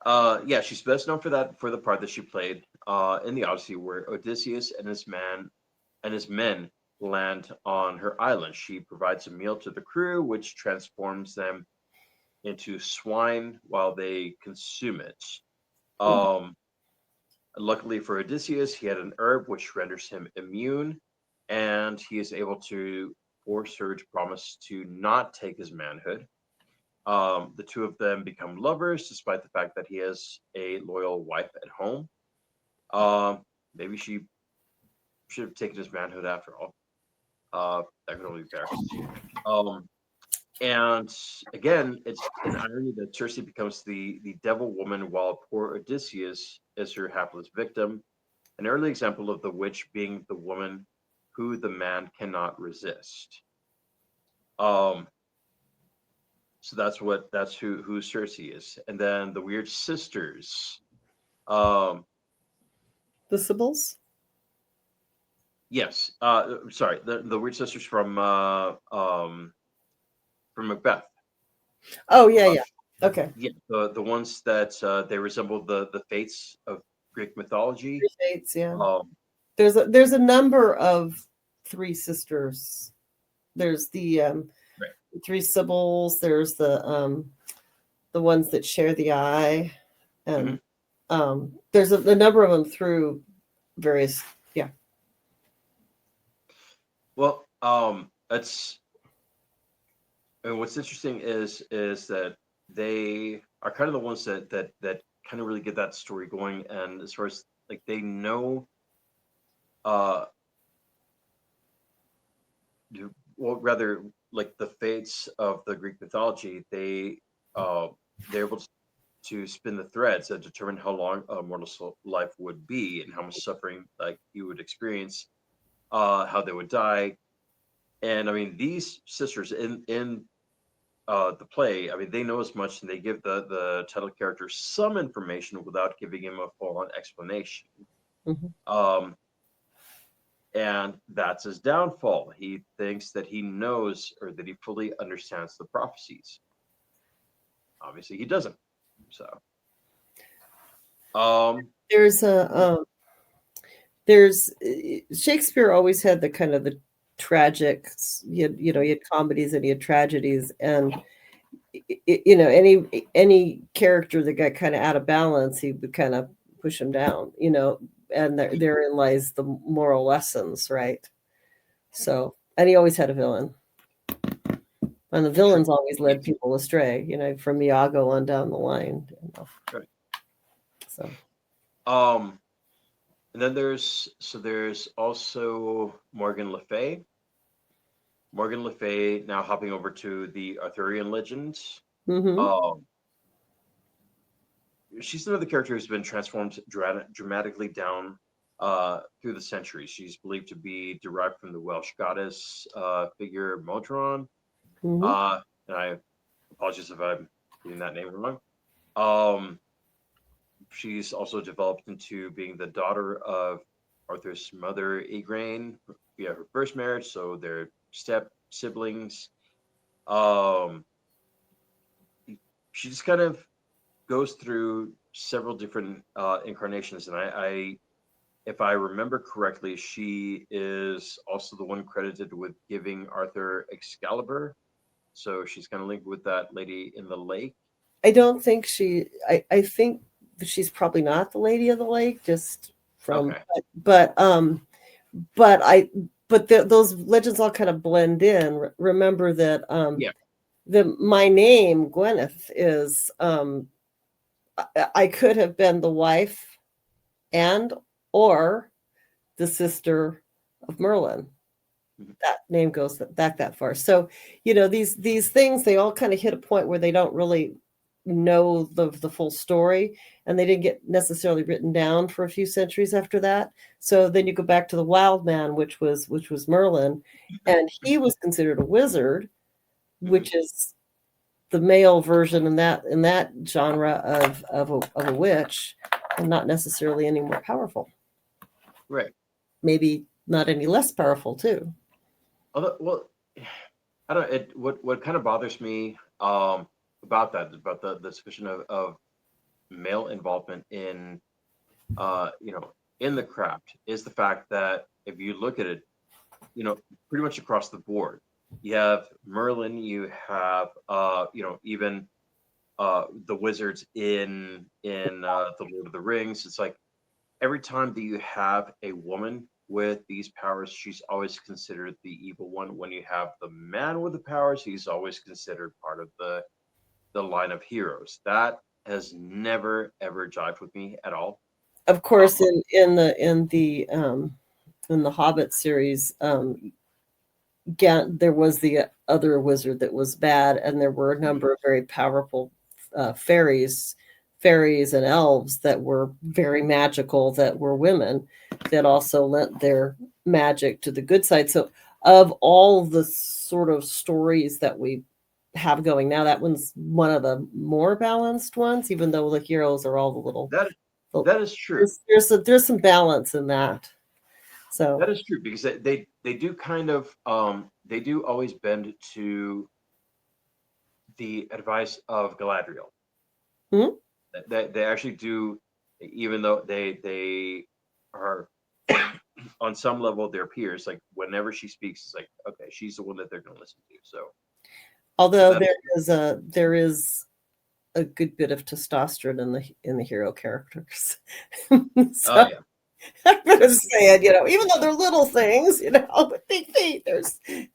right. Yeah, she's best known for the part that she played in the Odyssey, where Odysseus and his men land on her island. She provides a meal to the crew, which transforms them into swine while they consume it. Mm. Um, Luckily for Odysseus, he had an herb which renders him immune, and he is able to force her to promise to not take his manhood. The two of them become lovers, despite the fact that he has a loyal wife at home. Maybe she should have taken his manhood after all. That could only be fair. Um, And again, it's an irony that Circe becomes the devil woman while poor Odysseus is her hapless victim, an early example of the witch being the woman who the man cannot resist. Um, so that's who Circe is. And then the weird sisters. Um, The Sibyls. yes, sorry, the weird sisters from Macbeth. Oh yeah, Uh, yeah. Okay. yeah, the ones that they resemble the fates of Greek mythology. Three Fates, yeah. Um, There's a number of three sisters. There's the right. three Sibyls. There's the ones that share the eye, and there's a number of them through various. Yeah. Well, that's and what's interesting is that they are kind of the ones that kind of really get that story going, and as far as like they know, uh, well, rather like the fates of the Greek mythology, uh, they're able to spin the threads that determine how long a mortal life would be and how much suffering like you would experience, how they would die. And I mean, these sisters in the play, I mean, they know as much, and they give the title character some information without giving him a full on explanation. Mhm. Um, and that's his downfall. He thinks that he knows or that he fully understands the prophecies. Obviously, he doesn't. So, There's a there's Shakespeare always had the kind of the tragic. He had comedies and he had tragedies, and any character that got kind of out of balance, he would kind of push him down. And therein lies the moral lessons, right? So, and he always had a villain, and the sure. villains always led people astray. From Iago on down the line. Right. So, And then there's also Morgan Le Fay. Morgan Le Fay now hopping over to the Arthurian legends. mhm. Um, she's another character who's been transformed dramatically down through the centuries. She's believed to be derived from the Welsh goddess figure Modron. Mhm. And I apologize if I'm getting that name wrong. Um, she's also developed into being the daughter of Arthur's mother, Igraine, via her first marriage. So they're step siblings. Um, she just kind of goes through several different incarnations, and if I remember correctly, she is also the one credited with giving Arthur Excalibur. So she's kind of linked with that lady in the lake. I don't think I think that she's probably not the Lady of the Lake, just from, Okay. but I, but those legends all kind of blend in. Remember that Yeah. my name Gwyneth is I could have been the wife and or the sister of Merlin. Mhm. That name goes back that far. So, these things, they all kind of hit a point where they don't really know the full story, and they didn't get necessarily written down for a few centuries after that. So then you go back to the Wild Man, which was Merlin, and he was considered a wizard, Mhm. which is the male version in that genre of a witch, and not necessarily any more powerful. Right. Maybe not any less powerful too. Although, well, I don't. What kind of bothers me about the discussion of male involvement in in the craft is the fact that if you look at it, pretty much across the board, you have Merlin, you have even the wizards in the Lord of the Rings. It's like every time that you have a woman with these powers, she's always considered the evil one. When you have the man with the powers, he's always considered part of the line of heroes. That has never ever jived with me at all. Of Um, course, in the Hobbit series, there was the other wizard that was bad, and there were a number of very powerful fairies and elves that were very magical, that were women, that also lent their magic to the good side. So of all the sort of stories that we have going now, that one's one of the more balanced ones, even though the heroes are all the little That is true. there's some balance in that. So That is true because they do kind of they do always bend to the advice of Galadriel. Mhm. They actually do, even though they are on some level their peers. Like whenever she speaks, it's like okay, she's the one that they're going to listen to. So although that there is a good bit of testosterone in the hero characters. oh So yeah, I'm gonna say it, even though they're little things, with big feet,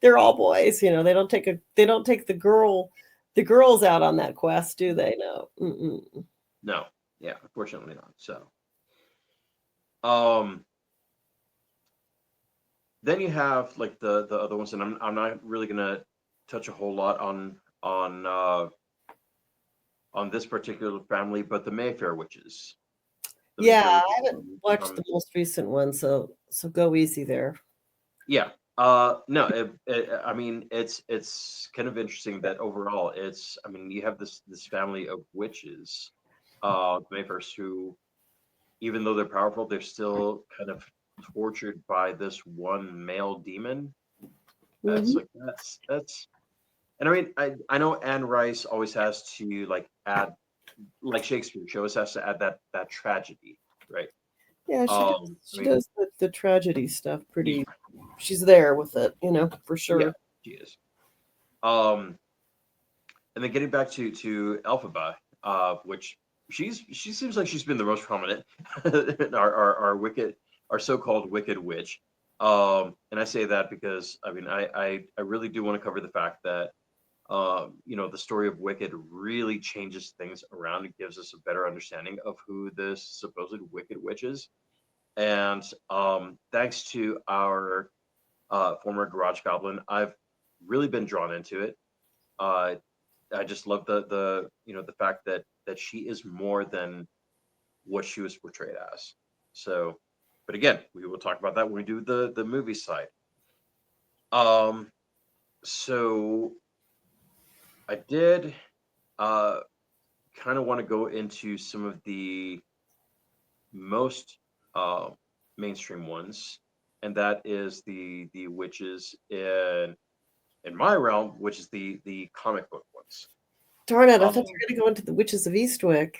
they're all boys, they don't take the girls out on that quest, do they? No. Mm-mm. no, yeah, unfortunately not. So um, then you have like the other ones, and I'm not really gonna touch a whole lot on this particular family, but the Mayfair witches. The Yeah, Mayfair I witches haven't watched the most recent one, so go easy there. yeah. No, I mean it's kind of interesting that overall it's I mean you have this family of witches, the Mayfairs who even though they're powerful, they're still kind of tortured by this one male demon. That's Mhm. like that's and I mean I know Anne Rice always has to like add like Shakespeare, she always has to add that tragedy, right? Yeah, I she mean, does the tragedy stuff yeah, pretty. She's there with it, for yeah, sure. she is. Um, and then getting back to Elphaba, which she seems like she's been the most prominent, our wicked, our so-called wicked witch. And I say that because I mean I really do want to cover the fact that the story of Wicked really changes things around. It gives us a better understanding of who this supposed wicked witch is. And thanks to our former garage goblin, I've really been drawn into it. Uh, I just love the fact that she is more than what she was portrayed as. So, but again, we will talk about that when we do the movie side. Um, so I did uh kind of want to go into some of the most uh mainstream ones, and that is the witches in my realm, which is the comic book ones. Darn it! I Um, thought you were going to go into the Witches of Eastwick.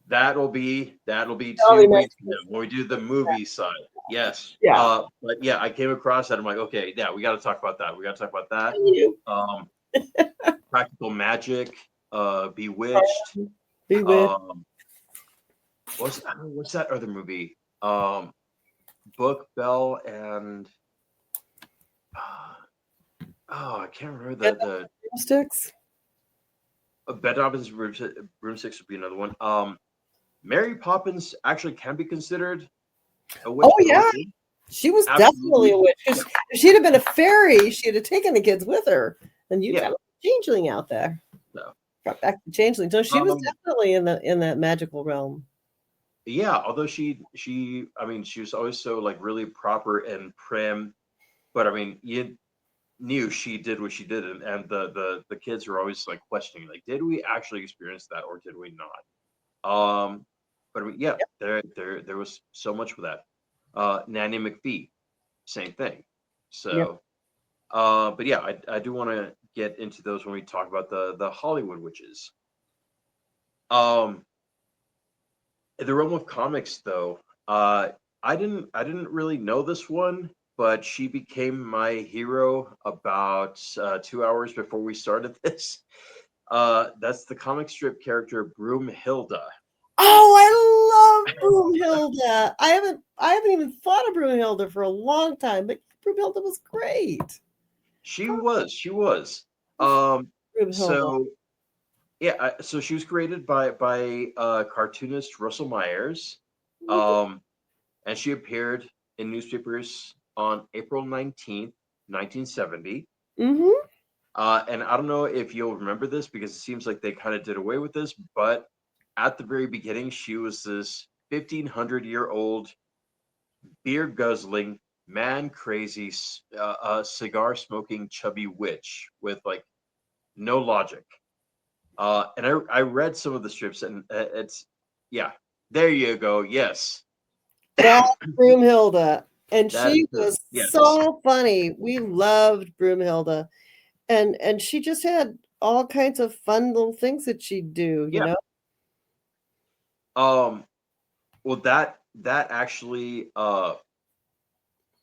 that'll be That'll be 2 weeks from now nice. when we do the movie side. Yes. Yeah. But yeah, I came across that. I'm like, okay, yeah, we got to talk about that. We got to talk about that. You. Um, Practical Magic, Bewitched. Bewitched. What's that other movie? Book Bell and I can't remember the Broomsticks. Bed Dobbins Broomsticks would be another one. Mary Poppins actually can be considered a witch Oh yeah, poetry. she was definitely Absolutely. a witch. 'Cause if she'd have been a fairy, she'd have taken the kids with her, and you'd Yeah. have a changeling out there. So, Brought back the changeling. So she was um, definitely in that magical realm. yeah, although I mean, she was always so like really proper and prim, but I mean, you knew she did what she did, and the kids were always like questioning, like, did we actually experience that or did we not? But I mean, yeah, there was so much with that. Nanny McPhee, same thing. Yep. So, but yeah, I do want to get into those when we talk about the Hollywood witches. Um, in the realm of comics, though, I didn't really know this one, but she became my hero about 2 hours before we started this. That's the comic strip character Broomhilda. Oh, I love Broomhilda. I haven't even thought of Broomhilda for a long time, but Broomhilda was great. She was. Um, Broomhilda. so yeah, so she was created by cartoonist Russell Myers, um, and she appeared in newspapers on April 19th, 1970. Mm-hmm. And I don't know if you'll remember this because it seems like they kind of did away with this, but at the very beginning, she was this 1,500-year-old beer guzzling, man crazy, cigar smoking, chubby witch with like no logic. And I read some of the strips, and it's yeah, there you go. Yes, That's Broomhilda. And that is she her. was Yes, so funny. We loved Broomhilda. And she just had all kinds of fun little things that she'd do, you yeah. know? Well, that actually, and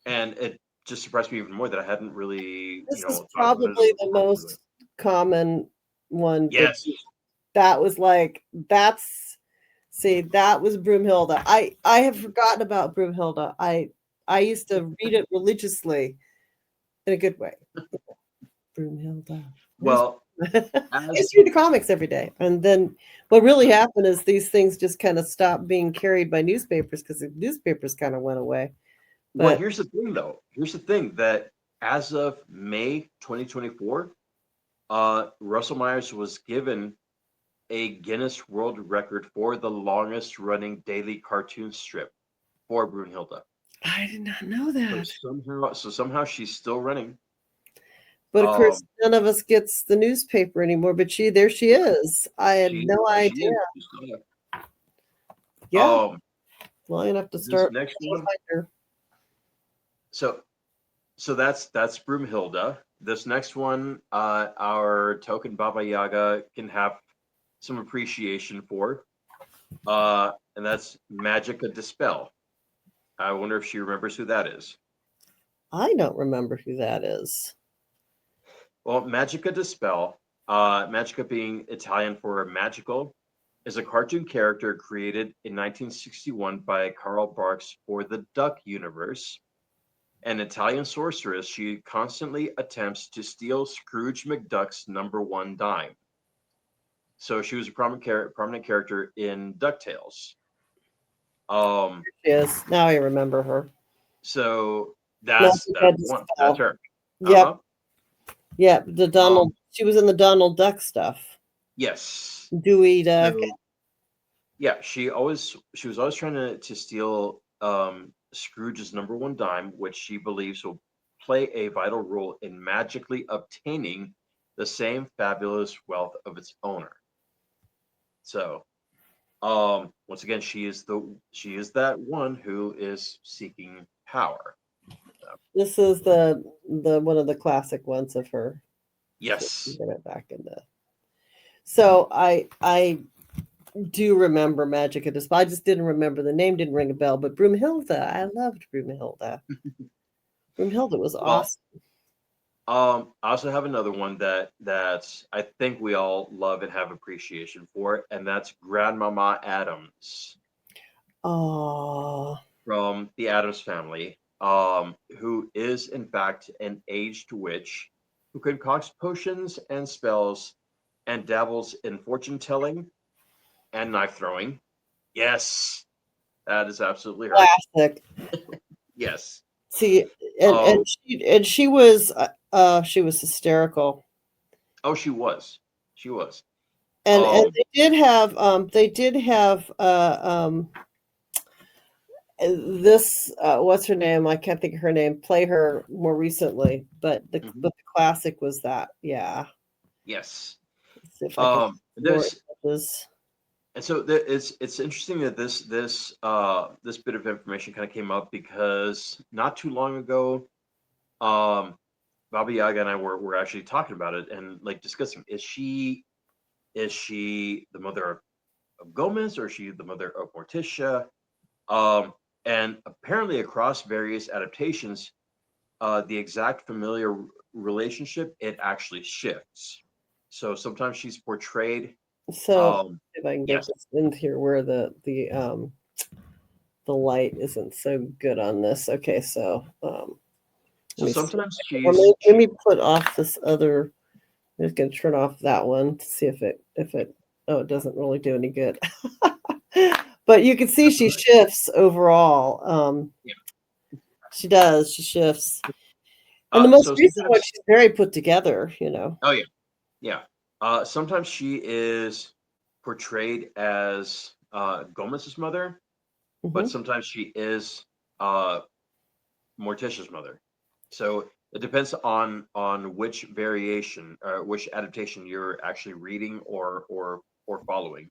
it just surprised me even more that I hadn't really, This is thought about it probably or the heard of it. most common one that Yes, that was like that was Broomhilda. I have forgotten about Broomhilda. I used to read it religiously in a good way. Broomhilda. Where's well, I used as to read the comics every day. And then what really happened is these things just kind of stopped being carried by newspapers because the newspapers kind of went away. well, But here's the thing though. Here's the thing that as of May 2024, Russell Myers was given a Guinness World Record for the longest running daily cartoon strip for Brunhilde. I did not know So that. somehow she's still running. But of course, Um, none of us gets the newspaper anymore. But there she yeah, is. I had no she idea. is. She's still there. Yeah, long enough to This start. next one. So that's Broomhilda. This next one, our token Baba Yaga can have some appreciation for, and that's Magica Dispel. I wonder if she remembers who that is. I don't remember who that is. Well, Magica Dispel, Magica being Italian for magical, is a cartoon character created in 1961 by Karl Barks for the Duck universe. An Italian sorceress, she constantly attempts to steal Scrooge McDuck's number one dime. So she was a prominent character in DuckTales. Yes, now I remember her. So Not that's Magica one. That's Dispel. her. Yep, Uh-huh. yep. The Um, Donald. She was in the Donald Duck stuff. yes. Dewey Duck. So yeah, she was always trying to steal Scrooge's number one dime, which she believes will play a vital role in magically obtaining the same fabulous wealth of its owner. So, once again, she is that one who is seeking power. This is the one of the classic ones of her. Yes. Get it back into. So I do remember Magic at this. I just didn't remember the name. Didn't ring a bell. But Broomhilda, I loved Broomhilda. Broomhilda was Well, awesome. I also have another one that I think we all love and have appreciation for, and that's Grandmama Adams Oh, from the Adams family, who is in fact an aged witch who concocts potions and spells and dabbles in fortune telling and knife throwing. Yes, that is absolutely her. classic. Yes. See, Um. she was hysterical. Oh, she was. She was. And Um. they did have this what's her name? I can't think of her name. Play her more recently, but Mhm. the classic was that. Yeah. Yes. Let's see if I can more There's images. and so it's interesting that this bit of information kind of came up because not too long ago, um, Baba Yaga and I were actually talking about it and like discussing is she the mother of Gomez or is she the mother of Morticia? Um, and apparently across various adaptations, the exact familiar relationship it actually shifts. So sometimes she's portrayed. So Um, if I can get yes. this in here where the light isn't so good on this. Okay, so let So me see. sometimes Or she's let me put off this other. I'm just gonna turn off that one to see if it. Oh, it doesn't really do any good. But you can see that's she all right. shifts overall. Yeah. She does. She shifts. And the most So recent one, sometimes, she's very put together, you know. oh yeah, yeah. Sometimes she is portrayed as Gomez's mother, but Hmm. sometimes she is uh, Morticia's mother. So it depends on which variation, which adaptation you're actually reading or following.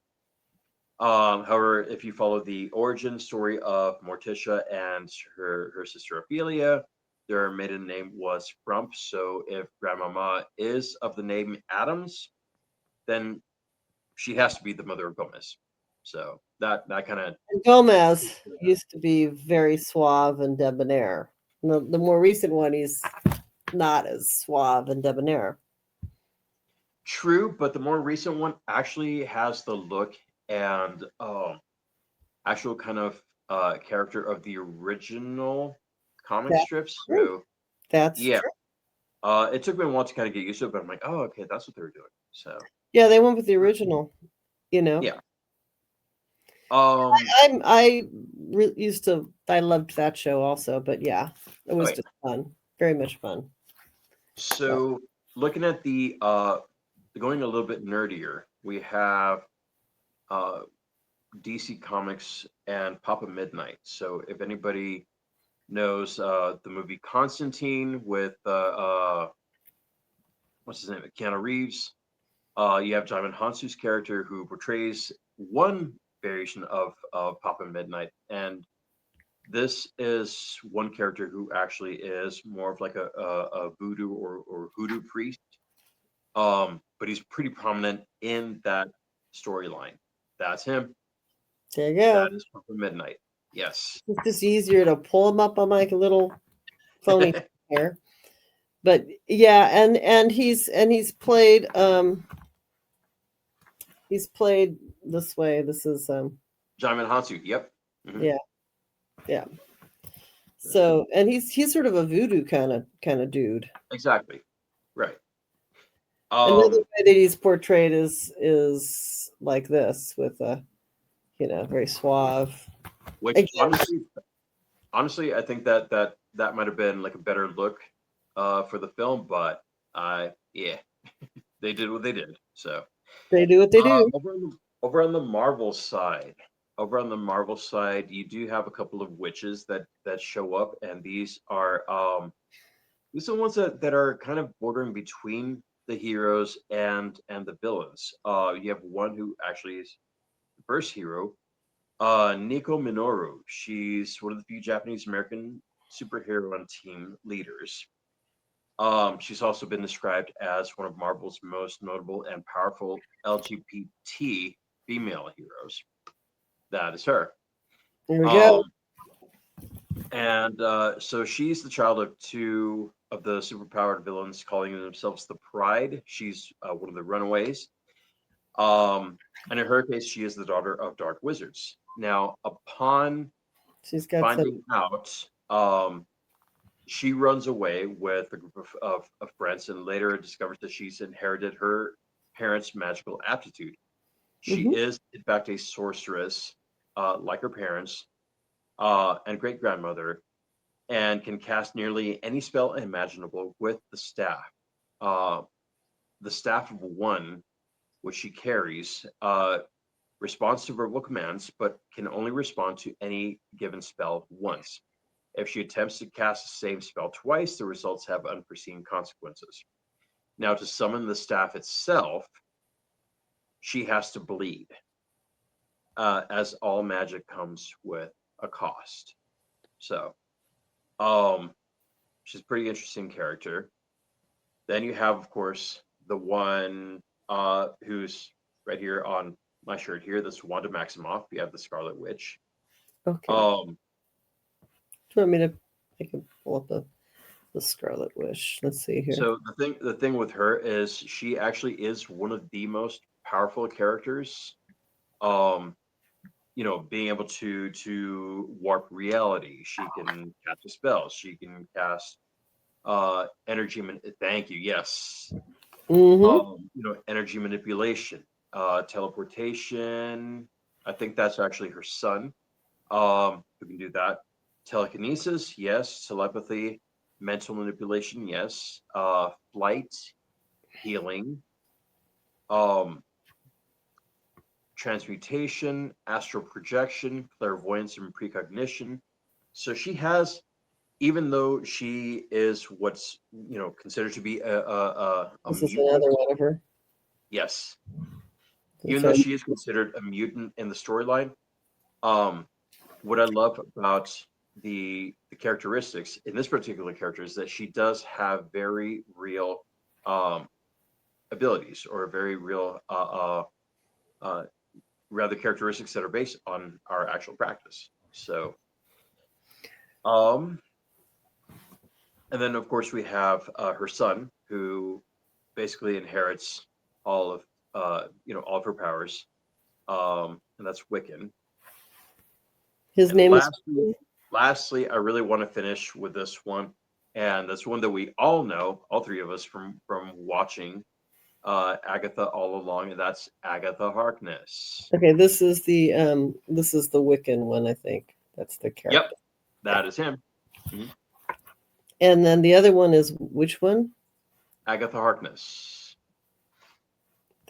However, if you follow the origin story of Morticia and her sister Ophelia, their maiden name was Frump. So if Grandmama is of the name Adams, then she has to be the mother of Gomez. So that kind of And Gomez used to be very suave and debonair. The more recent one, he's not as suave and debonair. true, but the more recent one actually has the look and actual kind of character of the original comic That's strips. true. So That's yeah, true. it took me a while to kind of get used to it, but I'm like, oh, okay, that's what they were doing. So Yeah, they went with the original, you know. yeah, um, Used to, I loved that show also, but yeah, it oh, was yeah. just fun. Very much fun. So, So looking at the going a little bit nerdier, we have uh DC Comics and Papa Midnight. So if anybody knows the movie Constantine with what's his name, Keanu Reeves, you have Diamond Hansu's character who portrays one variation of Papa Midnight, and this is one character who actually is more of like a voodoo or hoodoo priest. But he's pretty prominent in that storyline. That's him. there you That go. is Papa Midnight. Yes. It's just easier to pull them up on my little phony here. But yeah, and he's played this way. This is Diamond Hansu. Yep. Hmm. yeah, yeah. So, and he's sort of a voodoo kind of dude. Exactly. Right. Another Um, way that he's portrayed is like this with a, very suave. which Again, honestly, I think that might have been like a better look for the film, but yeah, they did what they did. So they do what they uh, do. over on the over on the Marvel side, over on the Marvel side, you do have a couple of witches that show up, and these are ones that are kind of bordering between the heroes and the villains. You have one who actually is the first hero, Nico Minoru. She's one of the few Japanese American superhero and team leaders. She's also been described as one of Marvel's most notable and powerful LGBT female heroes. That is her. There we go. Um, and so she's the child of two of the superpowered villains calling themselves the Pride. She's one of the runaways. And in her case, she is the daughter of dark wizards. Now, upon She's got some. finding out, she runs away with a group of friends and later discovers that she's inherited her parents' magical aptitude. She Hmm. is, in fact, a sorceress, like her parents and great grandmother, and can cast nearly any spell imaginable with the staff. Uh, the staff of one, which she carries, responds to verbal commands, but can only respond to any given spell once. If she attempts to cast the same spell twice, the results have unforeseen consequences. Now, to summon the staff itself, she has to bleed, as all magic comes with a cost. So, um, she's a pretty interesting character. Then you have, of course, the one who's right here on my shirt here. This Wanda Maximoff. You have the Scarlet Witch. Okay. Um, Do you want me to? I can pull up the Scarlet Wish. Let's see here. so the thing with her is she actually is one of the most powerful characters. Um, being able to warp reality. She can cast a spell. She can cast energy. Thank you. Yes. Hmm. Energy manipulation, teleportation. I think that's actually her son. Who can do that? Telekinesis, yes. Telepathy. mental manipulation, yes. Flight, healing, um, transmutation, astral projection, clairvoyance, and precognition. So she has, even though she is what's considered to be a This is mutant, another one of her. yes, even though So, she is considered a mutant in the storyline, um, what I love about the characteristics in this particular character is that she does have very real um, abilities, or very real uh, rather characteristics that are based on our actual practice. So, um, and then of course we have her son, who basically inherits all of all of her powers, and that's Wiccan. his And name is. lastly, I really want to finish with this one, and that's one that we all know, all three of us, from watching Agatha all along, and that's Agatha Harkness. Okay, this is the Wiccan one, I think. That's the Yep, character. that is him. Mhm. And then the other one is which one? Agatha Harkness.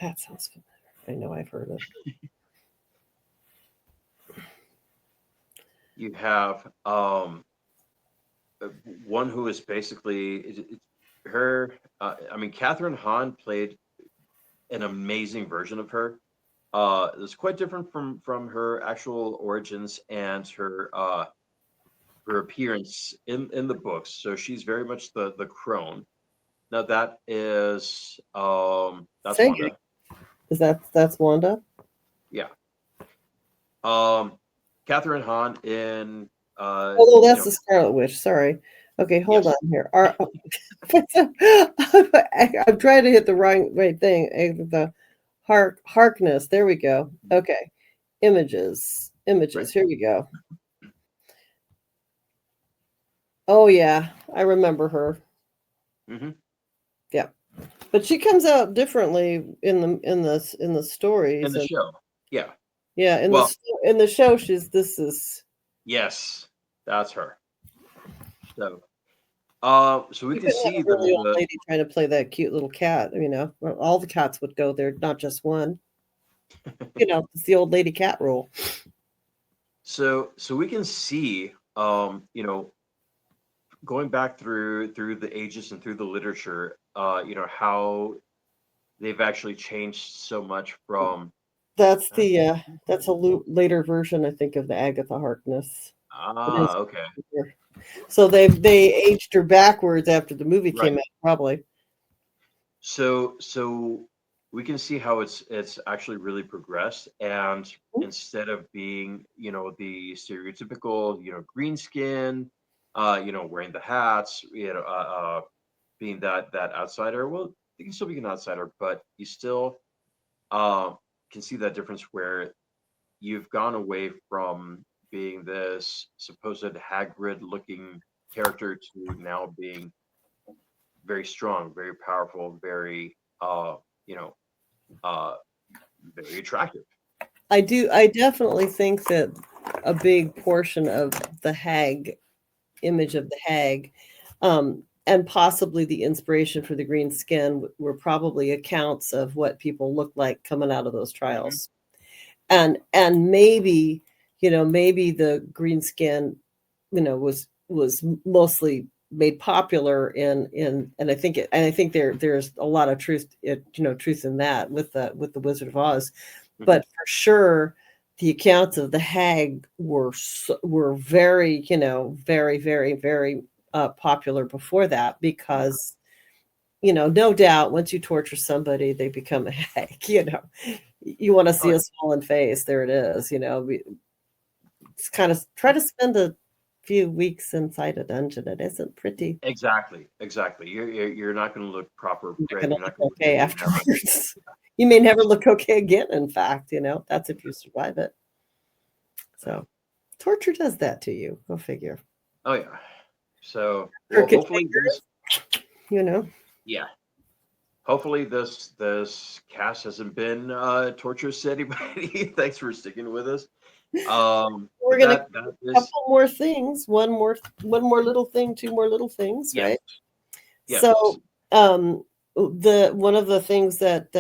That sounds familiar. I know I've heard it. You have one who is basically her. I mean, Catherine Hahn played an amazing version of her. It's quite different from her actual origins and her appearance in the books. So she's very much the crone. Now that's Psychic. Wanda. Is that's Wanda? Yeah. Um, Catherine Hahn in Oh, that's the Scarlet Witch. Sorry. Okay, hold yes. on here. I'm trying to hit the right thing. The Harkness. There we go. Okay. Images. Right. Here we go. Oh yeah, I remember her. Hmm. Yeah, but she comes out differently in the In stories, the and show. Yeah. yeah, Well, in the show, this is. yes, that's her. So we You can couldn't have see a really old the lady trying to play that cute little cat. Well, all the cats would go there, not just one. It's the old lady cat rule. so we can see going back through the ages and through the literature, how they've actually changed so much from That's a later version, I think, of the Agatha Harkness. It is. okay, So they aged her backwards after the movie right. came out, probably. So we can see how it's actually really progressed, and instead of being the stereotypical green skin, wearing the hats, being that outsider. Well, you can still be an outsider, but you still uh, can see that difference where you've gone away from being this supposed Hagrid looking character to now being very strong, very powerful, very you know, uh very attractive. I definitely think that a big portion of the hag image of the hag, and possibly the inspiration for the green skin were probably accounts of what people looked like coming out of those Mhm. trials. And maybe, maybe the green skin, was mostly made popular in and I think there's a lot of truth in that with the Wizard of Oz. Mhm. But for sure the accounts of the hag were very, very, very, very popular before that, because no doubt once you torture somebody, they become a hag. You want to Oh, see a swollen face. There it is. It's kind of try to spend a few weeks inside a dungeon. It isn't pretty. exactly. You're not going to look proper You're not red. going to You're not look going to look okay anything that way. afterwards. You may never look okay again. In fact, that's if you survive it. Yeah. So torture does that to you. Go figure. Oh yeah. So well, Crooked hopefully this. fingers, you know. Yeah. hopefully this cast hasn't been torturous to anybody. Thanks for sticking with us. We're But gonna that a is couple more things. One more little thing. Two more little things. yes, Right. yes. So the one of the things that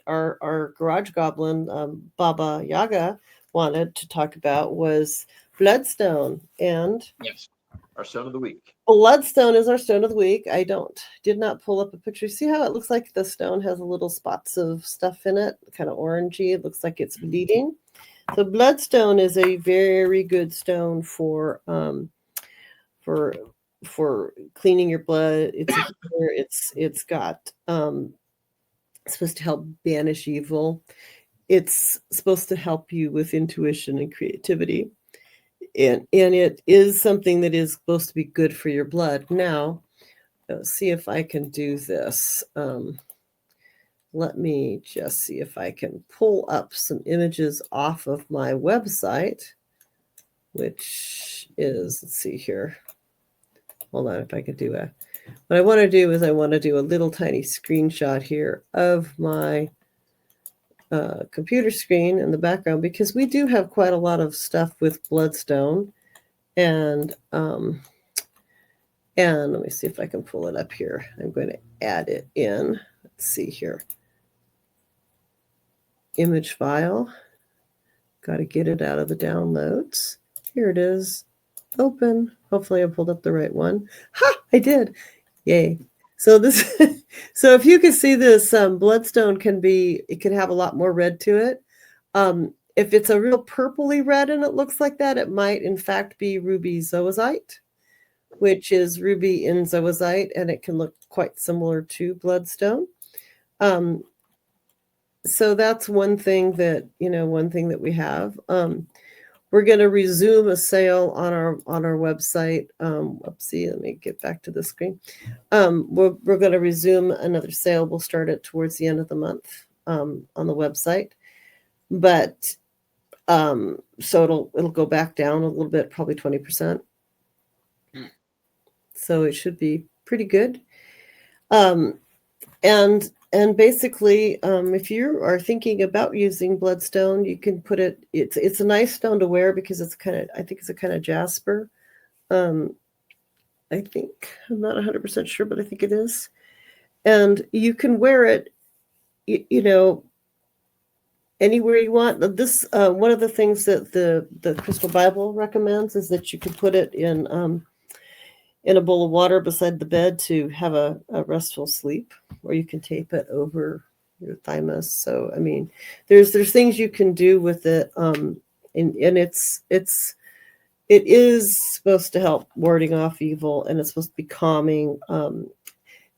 our garage goblin Baba Yaga wanted to talk about was bloodstone, and Yes. Our stone of the week. bloodstone is our stone of the week. I did not pull up a picture. See how it looks like the stone has a little spots of stuff in it, kind of orangey. It looks like it's bleeding. So bloodstone is a very good stone for for for cleaning your blood. It's a healer. It's got it's supposed to help banish evil. It's supposed to help you with intuition and creativity. And it is something that is supposed to be good for your blood. Now, let's see if I can do this. Let me just see if I can pull up some images off of my website, which is, let's see here. Hold on, if I could do what I want to do is I want to do a little tiny screenshot here of my computer screen in the background, because we do have quite a lot of stuff with bloodstone. And let me see if I can pull it up here. I'm going to add it in. Let's see here. Image file. Got to get it out of the downloads. Here it is. Open. Hopefully I pulled up the right one. Ha! I did. Yay. So this, so if you can see this, bloodstone it can have a lot more red to it. If it's a real purpley red and it looks like that, it might in fact be ruby zoisite, which is ruby in zoisite, and it can look quite similar to bloodstone. So that's one thing that we have. We're going to resume a sale on our website. Oopsie, let me get back to the screen. We're going to resume another sale. We'll start it towards the end of the month on the website, but so it'll go back down a little bit, probably 20%. So it should be pretty good. And basically, if you are thinking about using bloodstone, you can put it. It's a nice stone to wear because I think it's a kind of jasper. I think I'm not 100% sure, but I think it is. And you can wear it, anywhere you want. This one of the things that the Crystal Bible recommends is that you can put it in a bowl of water beside the bed to have a restful sleep, or you can tape it over your thymus. So, I mean, there's things you can do with it. And it is supposed to help warding off evil, and it's supposed to be calming.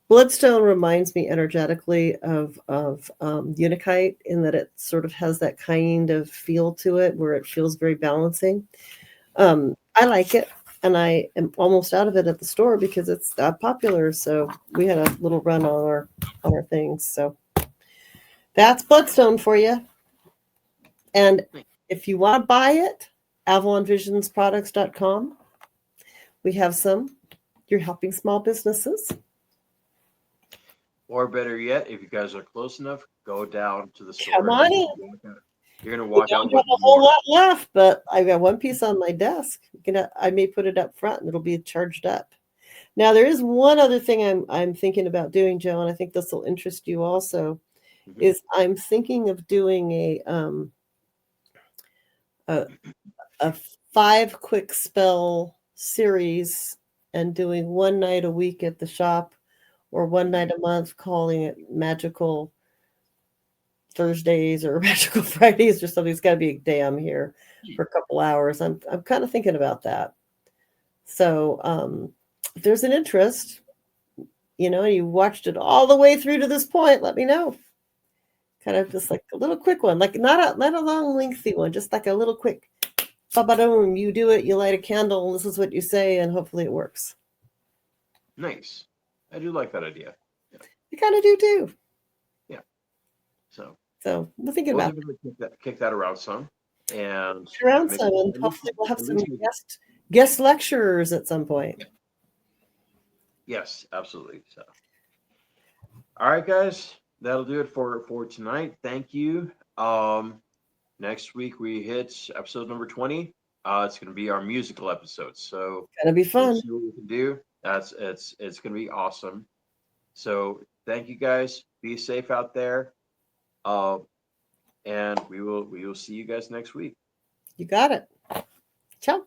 Bloodstone reminds me energetically of Unakite, in that it sort of has that kind of feel to it where it feels very balancing. I like it. And I am almost out of it at the store because it's that popular. So we had a little run on our things. So that's bloodstone for you. And if you want to buy it, AvalonVisionsProducts.com. We have some. You're helping small businesses. Or better yet, if you guys are close enough, go down to the store. Come on in. You're going to walk out with a whole lot left, but I've got one piece on my desk. I may put it up front and it'll be charged up. Now, there is one other thing I'm thinking about doing, Joe, and I think this will interest you also. Mm-hmm. Is I'm thinking of doing a 5 quick spell series and doing one night a week at the shop, or one night a month, calling it Magical Thursdays or Magical Fridays or something. It's got to be a day I'm here for a couple hours. I'm kind of thinking about that. So if there's an interest, you watched it all the way through to this point, let me know. Kind of just like a little quick one, like not a long, lengthy one, just like a little quick, ba-ba-doom, you do it, you light a candle, and this is what you say, and hopefully it works. Nice. I do like that idea. Yeah. I kind of do too. Yeah. So we're thinking about kick that around some, and hopefully we'll have some guest lecturers at some point. Yes, absolutely. So All right, guys, that'll do it for tonight. Thank you. Next week we hit episode number 20. It's going to be our musical episode, so Gonna be we'll fun. see what we can do. It's going to be awesome. So thank you guys. Be safe out there. Uh, and we will see you guys next week. You got it. Ciao.